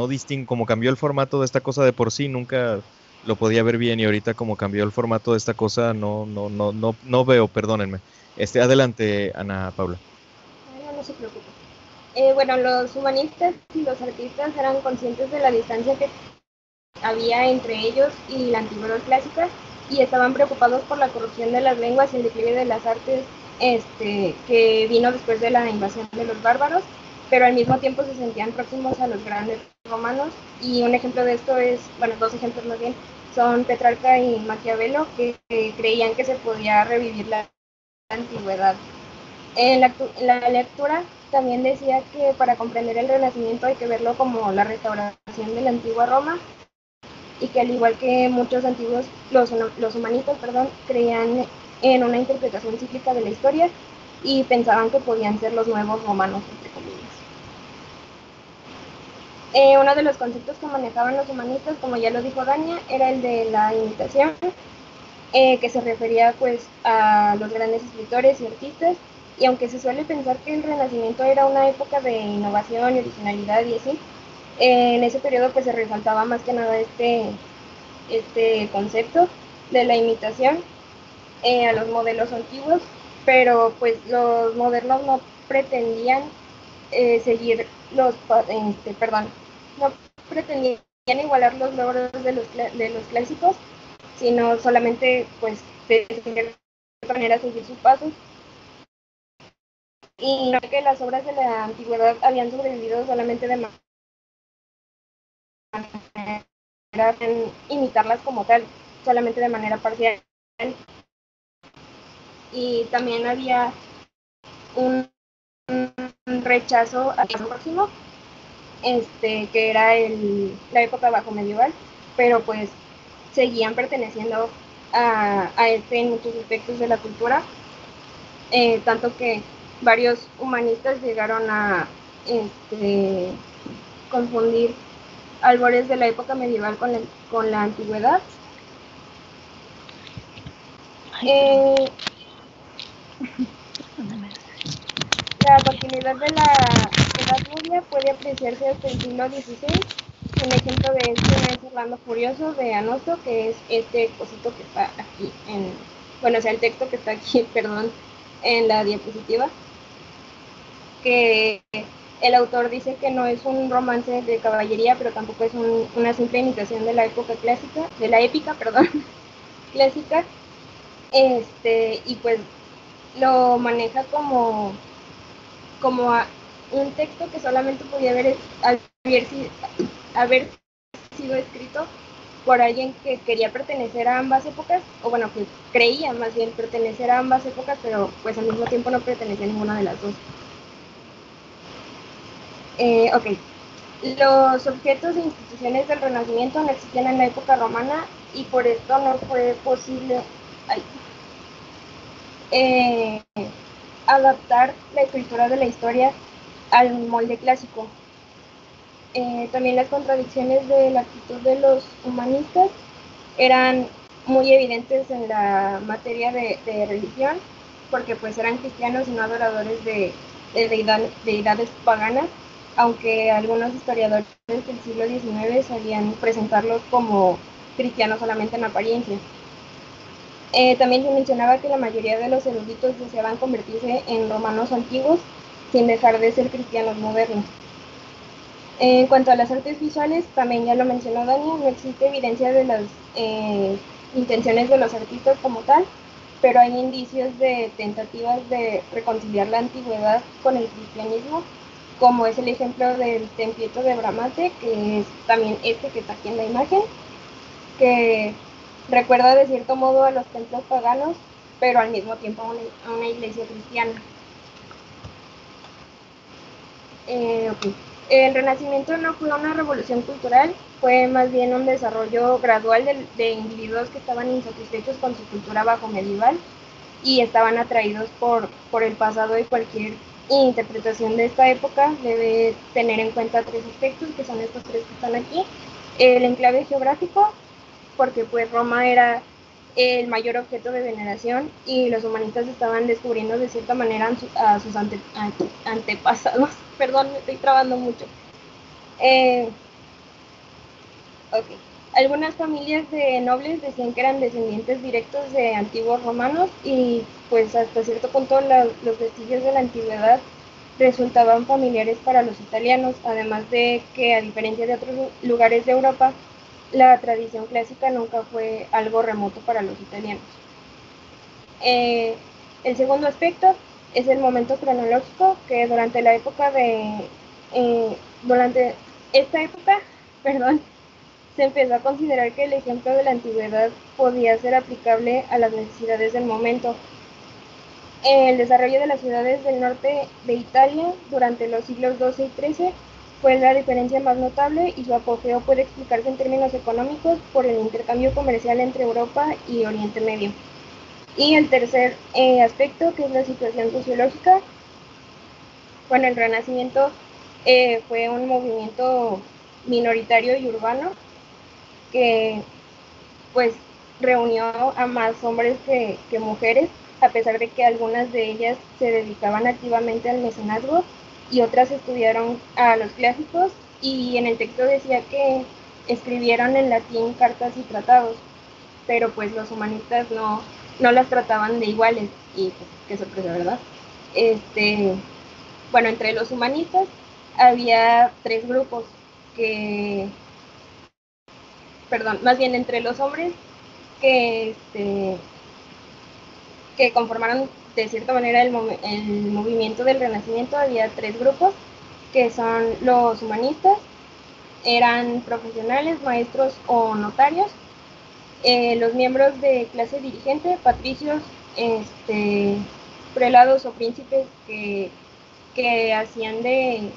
distingo. Como cambió el formato de esta cosa de por sí, nunca lo podía ver bien. Y ahorita como cambió el formato de esta cosa, no veo, perdónenme. Adelante, Ana Paula. No se preocupe. Bueno, los humanistas y los artistas eran conscientes de la distancia que había entre ellos y la antigüedad clásica, y estaban preocupados por la corrupción de las lenguas y el declive de las artes que vino después de la invasión de los bárbaros, pero al mismo tiempo se sentían próximos a los grandes romanos. Y un ejemplo de esto es, bueno, dos ejemplos más bien, son Petrarca y Maquiavelo, que creían que se podía revivir la antigüedad. En la lectura también decía que para comprender el Renacimiento hay que verlo como la restauración de la antigua Roma, y que al igual que muchos antiguos, los humanistas, creían en una interpretación cíclica de la historia y pensaban que podían ser los nuevos romanos, entre comillas. Uno de los conceptos que manejaban los humanistas, como ya lo dijo Dania, era el de la imitación, que se refería pues a los grandes escritores y artistas. Y aunque se suele pensar que el Renacimiento era una época de innovación y originalidad y así, en ese periodo pues se resaltaba más que nada este concepto de la imitación a los modelos antiguos, pero pues los modernos no pretendían no pretendían igualar los logros de los clásicos, sino solamente pues de cierta manera seguir sus pasos. Y no que las obras de la antigüedad habían sobrevivido solamente de manera en imitarlas como tal, solamente de manera parcial. Y también había un rechazo al próximo, que era la época bajo medieval, pero pues seguían perteneciendo a en muchos aspectos de la cultura. tanto que varios humanistas llegaron a confundir albores de la época medieval con la antigüedad. La continuidad de la Edad Media puede apreciarse hasta el siglo XVI. Un ejemplo de esto es Orlando Furioso de Anoto, que es este cosito que está aquí, el texto que está aquí, perdón, en la diapositiva, que el autor dice que no es un romance de caballería, pero tampoco es una simple imitación de la época clásica, de la épica, perdón, clásica, y pues lo maneja como un texto que solamente podía haber sido escrito por alguien que quería pertenecer a ambas épocas, o bueno, que creía más bien pertenecer a ambas épocas, pero pues al mismo tiempo no pertenecía a ninguna de las dos. Ok. Los objetos e instituciones del Renacimiento no existían en la época romana y por esto no fue posible adaptar la escritura de la historia al molde clásico. También las contradicciones de la actitud de los humanistas eran muy evidentes en la materia de religión, porque pues eran cristianos y no adoradores de deidades paganas, aunque algunos historiadores del siglo XIX solían presentarlos como cristianos solamente en apariencia. También se mencionaba que la mayoría de los eruditos deseaban convertirse en romanos antiguos sin dejar de ser cristianos modernos. En cuanto a las artes visuales, también ya lo mencionó Dani, no existe evidencia de las intenciones de los artistas como tal, pero hay indicios de tentativas de reconciliar la antigüedad con el cristianismo, como es el ejemplo del Tempieto de Bramante, que es también este que está aquí en la imagen, que recuerda de cierto modo a los templos paganos, pero al mismo tiempo a una iglesia cristiana. Okay. El Renacimiento no fue una revolución cultural, fue más bien un desarrollo gradual de individuos que estaban insatisfechos con su cultura bajo medieval y estaban atraídos por el pasado, y cualquier interpretación de esta época debe tener en cuenta tres aspectos, que son estos tres que están aquí. El enclave geográfico, porque pues Roma era el mayor objeto de veneración y los humanistas estaban descubriendo de cierta manera a sus antepasados. Perdón, me estoy trabando mucho. Okay. Algunas familias de nobles decían que eran descendientes directos de antiguos romanos y pues hasta cierto punto los vestigios de la antigüedad resultaban familiares para los italianos, además de que a diferencia de otros lugares de Europa, la tradición clásica nunca fue algo remoto para los italianos. El segundo aspecto es el momento cronológico, que durante esta época, se empezó a considerar que el ejemplo de la antigüedad podía ser aplicable a las necesidades del momento. El desarrollo de las ciudades del norte de Italia durante los siglos XII y XIII fue la diferencia más notable, y su apogeo puede explicarse en términos económicos por el intercambio comercial entre Europa y Oriente Medio. Y el tercer aspecto, que es la situación sociológica. Bueno, el Renacimiento fue un movimiento minoritario y urbano que pues reunió a más hombres que mujeres, a pesar de que algunas de ellas se dedicaban activamente al mecenazgo y otras estudiaron a los clásicos, y en el texto decía que escribieron en latín cartas y tratados, pero pues los humanistas no las trataban de iguales, y pues qué sorpresa, ¿verdad? Bueno, entre los humanistas había tres grupos más bien entre los hombres que conformaron de cierta manera el movimiento del Renacimiento, había tres grupos, que son los humanistas, eran profesionales, maestros o notarios, los miembros de clase dirigente, patricios, prelados o príncipes que hacían de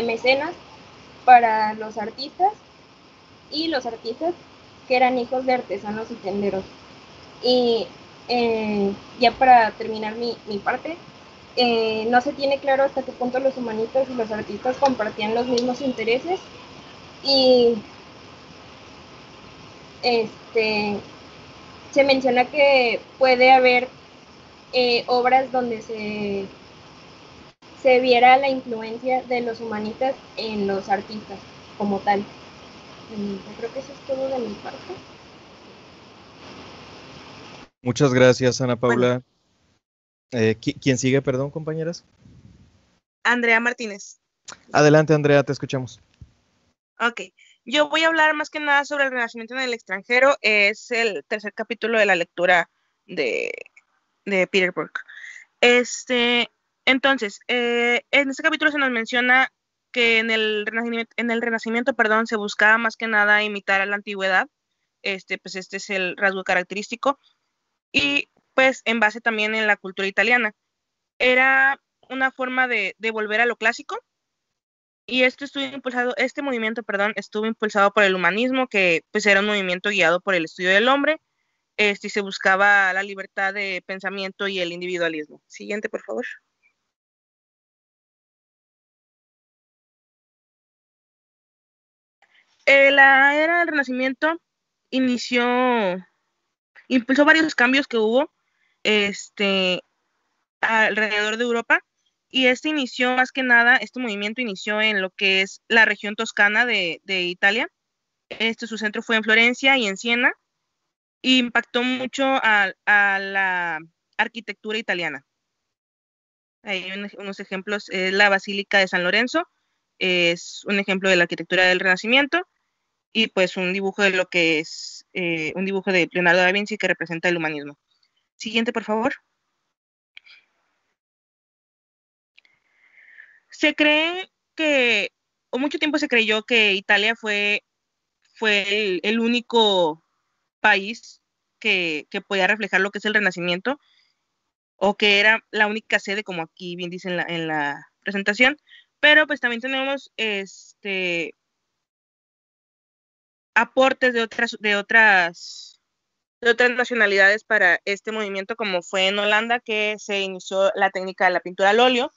mecenas para los artistas, y los artistas que eran hijos de artesanos y tenderos. Y Ya para terminar mi parte, no se tiene claro hasta qué punto los humanistas y los artistas compartían los mismos intereses y se menciona que puede haber obras donde se viera la influencia de los humanistas en los artistas como tal. Yo creo que eso es todo de mi parte. Muchas gracias, Ana Paula. ¿Quién sigue, perdón, compañeras? Andrea Martínez. Adelante, Andrea, te escuchamos. Ok, yo voy a hablar más que nada sobre el Renacimiento en el extranjero. Es el tercer capítulo de la lectura de Peter Brook. Entonces, en este capítulo se nos menciona que en el Renacimiento, se buscaba más que nada imitar a la antigüedad. Pues este es el rasgo característico. Y pues en base también en la cultura italiana. Era una forma de volver a lo clásico. Y este movimiento estuvo impulsado por el humanismo, que pues era un movimiento guiado por el estudio del hombre. Y se buscaba la libertad de pensamiento y el individualismo. Siguiente, por favor. La era del Renacimiento impulsó varios cambios que hubo alrededor de Europa, y este movimiento inició en lo que es la región toscana de Italia. Su centro fue en Florencia y en Siena, y impactó mucho a la arquitectura italiana. Hay unos ejemplos. La Basílica de San Lorenzo es un ejemplo de la arquitectura del Renacimiento, y pues un dibujo de lo que es un dibujo de Leonardo da Vinci que representa el humanismo. Siguiente, por favor. Se cree que, o mucho tiempo se creyó que Italia fue el único país que podía reflejar lo que es el Renacimiento, o que era la única sede, como aquí bien dice en la presentación. Pero pues también tenemos aportes de otras nacionalidades para este movimiento, como fue en Holanda, que se inició la técnica de la pintura al óleo,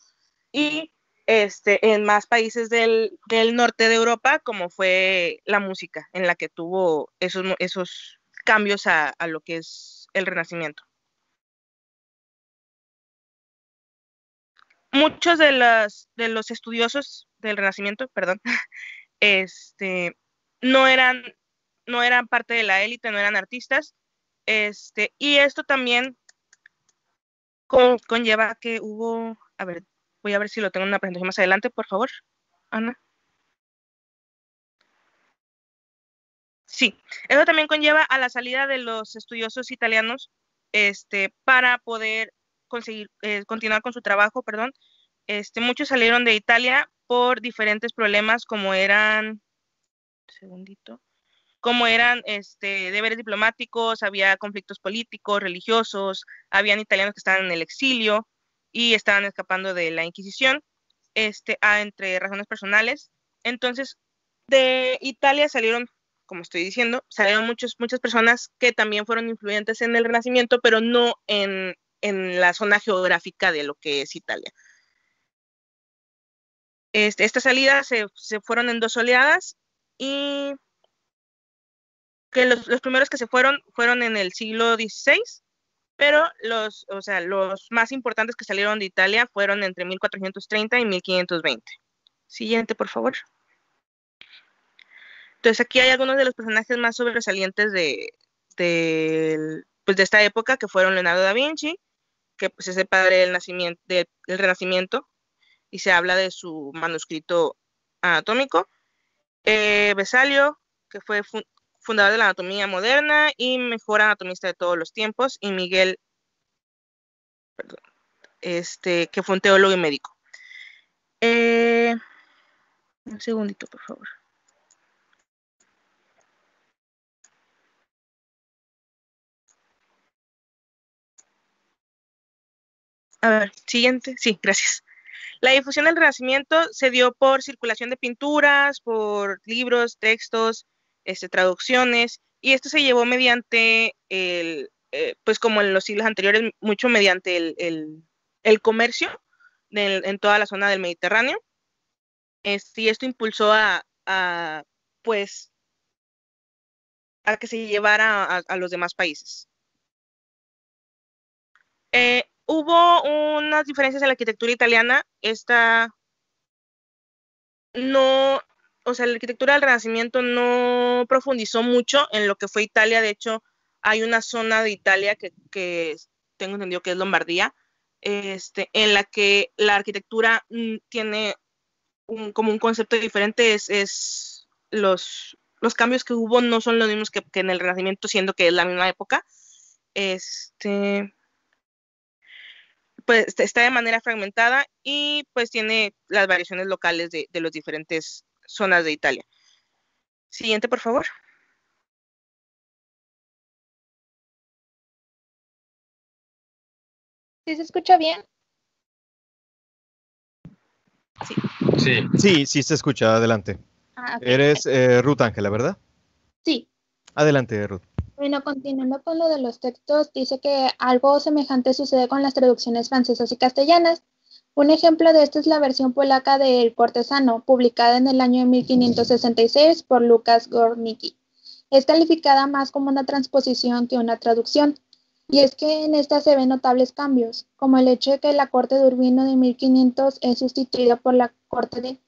y en más países del norte de Europa, como fue la música, en la que tuvo esos cambios a lo que es el Renacimiento. Muchos de los estudiosos del Renacimiento, no eran parte de la élite, no eran artistas, y esto también conlleva que hubo, voy a ver si lo tengo en una presentación más adelante, por favor, Ana. Sí, eso también conlleva a la salida de los estudiosos italianos, para poder continuar con su trabajo, muchos salieron de Italia por diferentes problemas, como eran deberes diplomáticos, había conflictos políticos, religiosos, habían italianos que estaban en el exilio y estaban escapando de la Inquisición, entre razones personales. Entonces, de Italia salieron, como estoy diciendo, muchas personas que también fueron influyentes en el Renacimiento, pero no en la zona geográfica de lo que es Italia. Estas salidas se fueron en 2 oleadas, y que los primeros que se fueron en el siglo XVI, pero los más importantes que salieron de Italia fueron entre 1430 y 1520. Siguiente, por favor. Entonces aquí hay algunos de los personajes más sobresalientes de esta época, que fueron Leonardo da Vinci, que pues es el padre del Renacimiento, y se habla de su manuscrito anatómico. Vesalio, que fue fundador de la anatomía moderna y mejor anatomista de todos los tiempos, y Miguel, que fue un teólogo y médico. Un segundito, por favor. A ver, siguiente. Sí, gracias. La difusión del Renacimiento se dio por circulación de pinturas, por libros, textos, traducciones, y esto se llevó mediante pues como en los siglos anteriores, mucho mediante el comercio en toda la zona del Mediterráneo. Y esto impulsó pues, a que se llevara a los demás países. Hubo unas diferencias en la arquitectura italiana. La arquitectura del Renacimiento no profundizó mucho en lo que fue Italia. De hecho, hay una zona de Italia que tengo entendido que es Lombardía, en la que la arquitectura tiene como un concepto diferente. Los cambios que hubo no son los mismos que en el Renacimiento, siendo que es la misma época. Pues está de manera fragmentada y pues tiene las variaciones locales de las diferentes zonas de Italia. Siguiente, por favor. ¿Sí se escucha bien? Sí. Sí, se escucha. Adelante. Ok. Eres Ruth Ángela, ¿verdad? Sí. Adelante, Ruth. Bueno, continuando con lo de los textos, dice que algo semejante sucede con las traducciones francesas y castellanas. Un ejemplo de esto es la versión polaca de El Cortesano, publicada en el año 1566 por Lucas Gornicki. Es calificada más como una transposición que una traducción. Y es que en esta se ven notables cambios, como el hecho de que la corte de Urbino de 1500 es sustituida por la corte de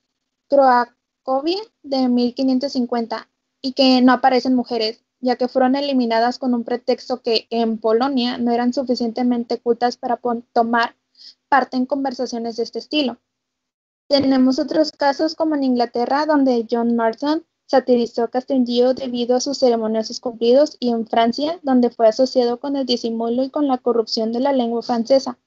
Cracovia de 1550 y que no aparecen mujeres, ya que fueron eliminadas con un pretexto que en Polonia no eran suficientemente cultas para tomar parte en conversaciones de este estilo. Tenemos otros casos como en Inglaterra, donde John Marston satirizó Castillo debido a sus ceremoniosos cumplidos, y en Francia, donde fue asociado con el disimulo y con la corrupción de la lengua francesa,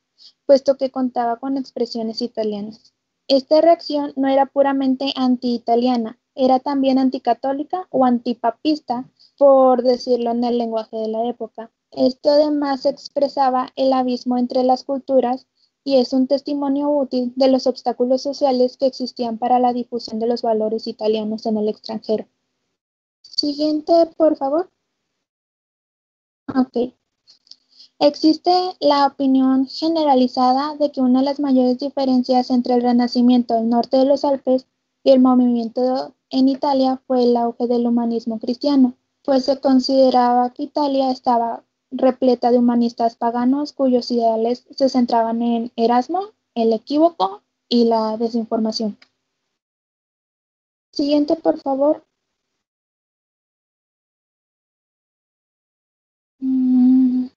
puesto que contaba con expresiones italianas. Esta reacción no era puramente anti-italiana, era también anticatólica o antipapista, por decirlo en el lenguaje de la época. Esto además expresaba el abismo entre las culturas y es un testimonio útil de los obstáculos sociales que existían para la difusión de los valores italianos en el extranjero. Siguiente, por favor. Ok. Existe la opinión generalizada de que una de las mayores diferencias entre el Renacimiento del norte de los Alpes y el movimiento en Italia fue el auge del humanismo cristiano, pues se consideraba que Italia estaba repleta de humanistas paganos cuyos ideales se centraban en Erasmo, el equívoco y la desinformación. Siguiente, por favor. De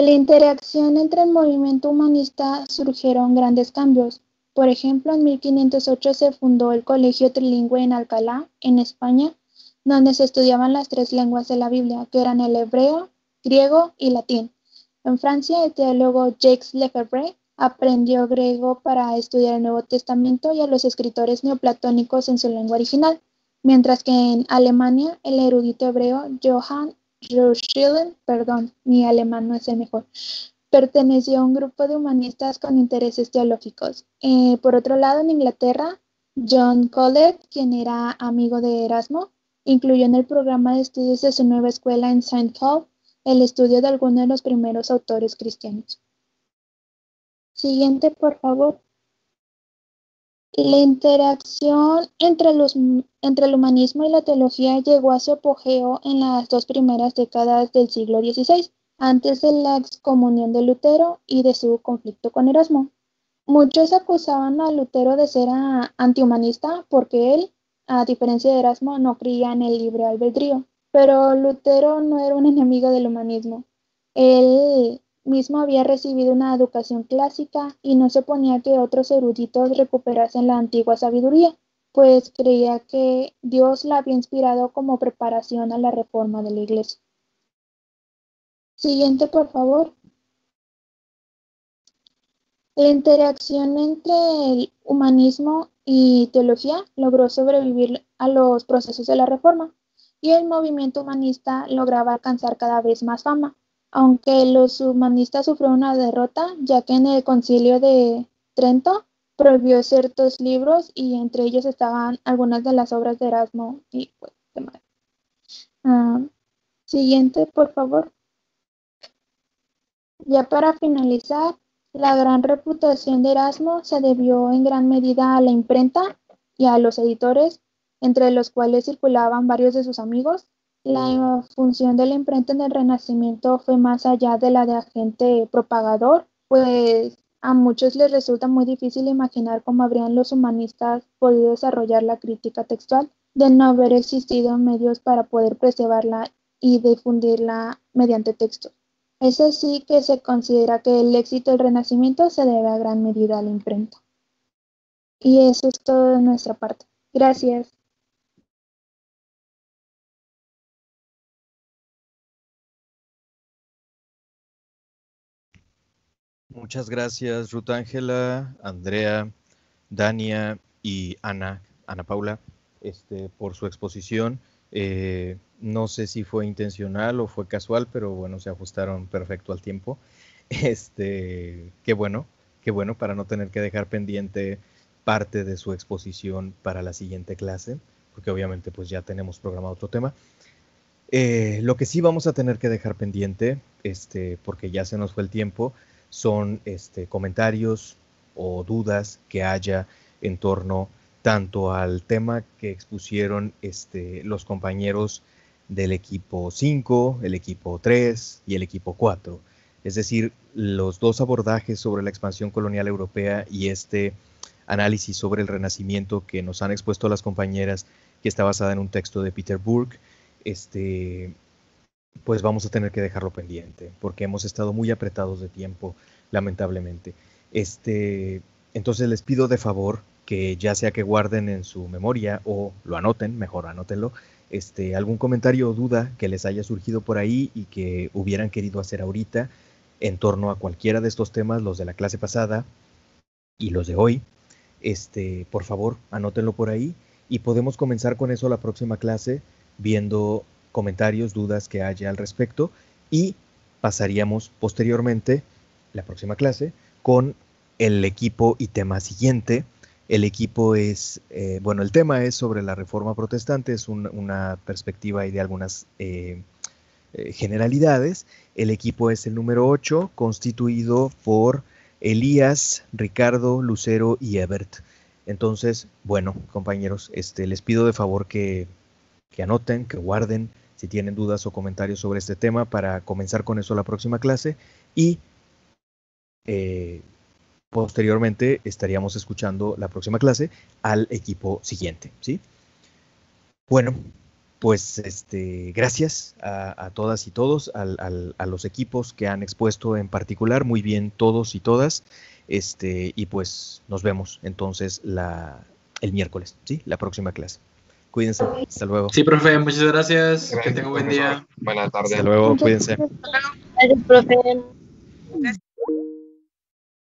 la interacción entre el movimiento humanista surgieron grandes cambios. Por ejemplo, en 1508 se fundó el Colegio Trilingüe en Alcalá, en España, donde se estudiaban las 3 lenguas de la Biblia, que eran el hebreo, griego y latín. En Francia, el teólogo Jacques Lefebvre aprendió griego para estudiar el Nuevo Testamento y a los escritores neoplatónicos en su lengua original, mientras que en Alemania, el erudito hebreo Johann Reuschelen, mi alemán no es el mejor, perteneció a un grupo de humanistas con intereses teológicos. Por otro lado, en Inglaterra, John Colet, quien era amigo de Erasmo, incluyó en el programa de estudios de su nueva escuela en St. Paul el estudio de algunos de los primeros autores cristianos. Siguiente, por favor. La interacción entre el humanismo y la teología llegó a su apogeo en las 2 primeras décadas del siglo XVI, antes de la excomunión de Lutero y de su conflicto con Erasmo. Muchos acusaban a Lutero de ser antihumanista porque él, a diferencia de Erasmo, no creía en el libre albedrío. Pero Lutero no era un enemigo del humanismo. Él mismo había recibido una educación clásica y no se oponía a que otros eruditos recuperasen la antigua sabiduría, pues creía que Dios la había inspirado como preparación a la reforma de la Iglesia. Siguiente, por favor. La interacción entre el humanismo y teología logró sobrevivir a los procesos de la reforma, y el movimiento humanista lograba alcanzar cada vez más fama, aunque los humanistas sufrieron una derrota, ya que en el Concilio de Trento prohibió ciertos libros y entre ellos estaban algunas de las obras de Erasmo y pues demás. Siguiente, por favor. Ya para finalizar, la gran reputación de Erasmo se debió en gran medida a la imprenta y a los editores, entre los cuales circulaban varios de sus amigos. La función de la imprenta en el Renacimiento fue más allá de la de agente propagador, pues a muchos les resulta muy difícil imaginar cómo habrían los humanistas podido desarrollar la crítica textual de no haber existido medios para poder preservarla y difundirla mediante textos. Es así que se considera que el éxito del Renacimiento se debe a gran medida a la imprenta. Y eso es todo de nuestra parte. Gracias. Muchas gracias, Ruth Ángela, Andrea, Dania y Ana Paula, por su exposición. No sé si fue intencional o fue casual, pero bueno, se ajustaron perfecto al tiempo. Qué bueno para no tener que dejar pendiente parte de su exposición para la siguiente clase, porque obviamente pues ya tenemos programado otro tema. Lo que sí vamos a tener que dejar pendiente, porque ya se nos fue el tiempo, son comentarios o dudas que haya en torno tanto al tema que expusieron los compañeros del equipo 5, el equipo 3 y el equipo 4. Es decir, los dos abordajes sobre la expansión colonial europea y análisis sobre el Renacimiento que nos han expuesto las compañeras, que está basada en un texto de Peter Burke, pues vamos a tener que dejarlo pendiente, porque hemos estado muy apretados de tiempo, lamentablemente. Entonces les pido de favor que ya sea que guarden en su memoria o lo anoten, mejor anótenlo, algún comentario o duda que les haya surgido por ahí y que hubieran querido hacer ahorita en torno a cualquiera de estos temas, los de la clase pasada y los de hoy. Por favor, anótenlo por ahí y podemos comenzar con eso la próxima clase, viendo comentarios, dudas que haya al respecto, y pasaríamos posteriormente, la próxima clase, con el equipo y tema siguiente. El equipo es, el tema es sobre la Reforma Protestante, es una perspectiva y de algunas generalidades. El equipo es el número 8, constituido por Elías, Ricardo, Lucero y Ebert. Entonces, bueno, compañeros, les pido de favor que anoten, que guarden si tienen dudas o comentarios sobre este tema para comenzar con eso la próxima clase y posteriormente estaríamos escuchando la próxima clase al equipo siguiente, ¿sí? Bueno, pues gracias a todas y todos, a los equipos que han expuesto en particular, muy bien todos y todas, y pues nos vemos entonces el miércoles, ¿sí? La próxima clase. Cuídense, hasta luego. Sí, profe, muchas gracias. Que tenga un buen día. Buenas tardes. Hasta luego, cuídense. Gracias, profe.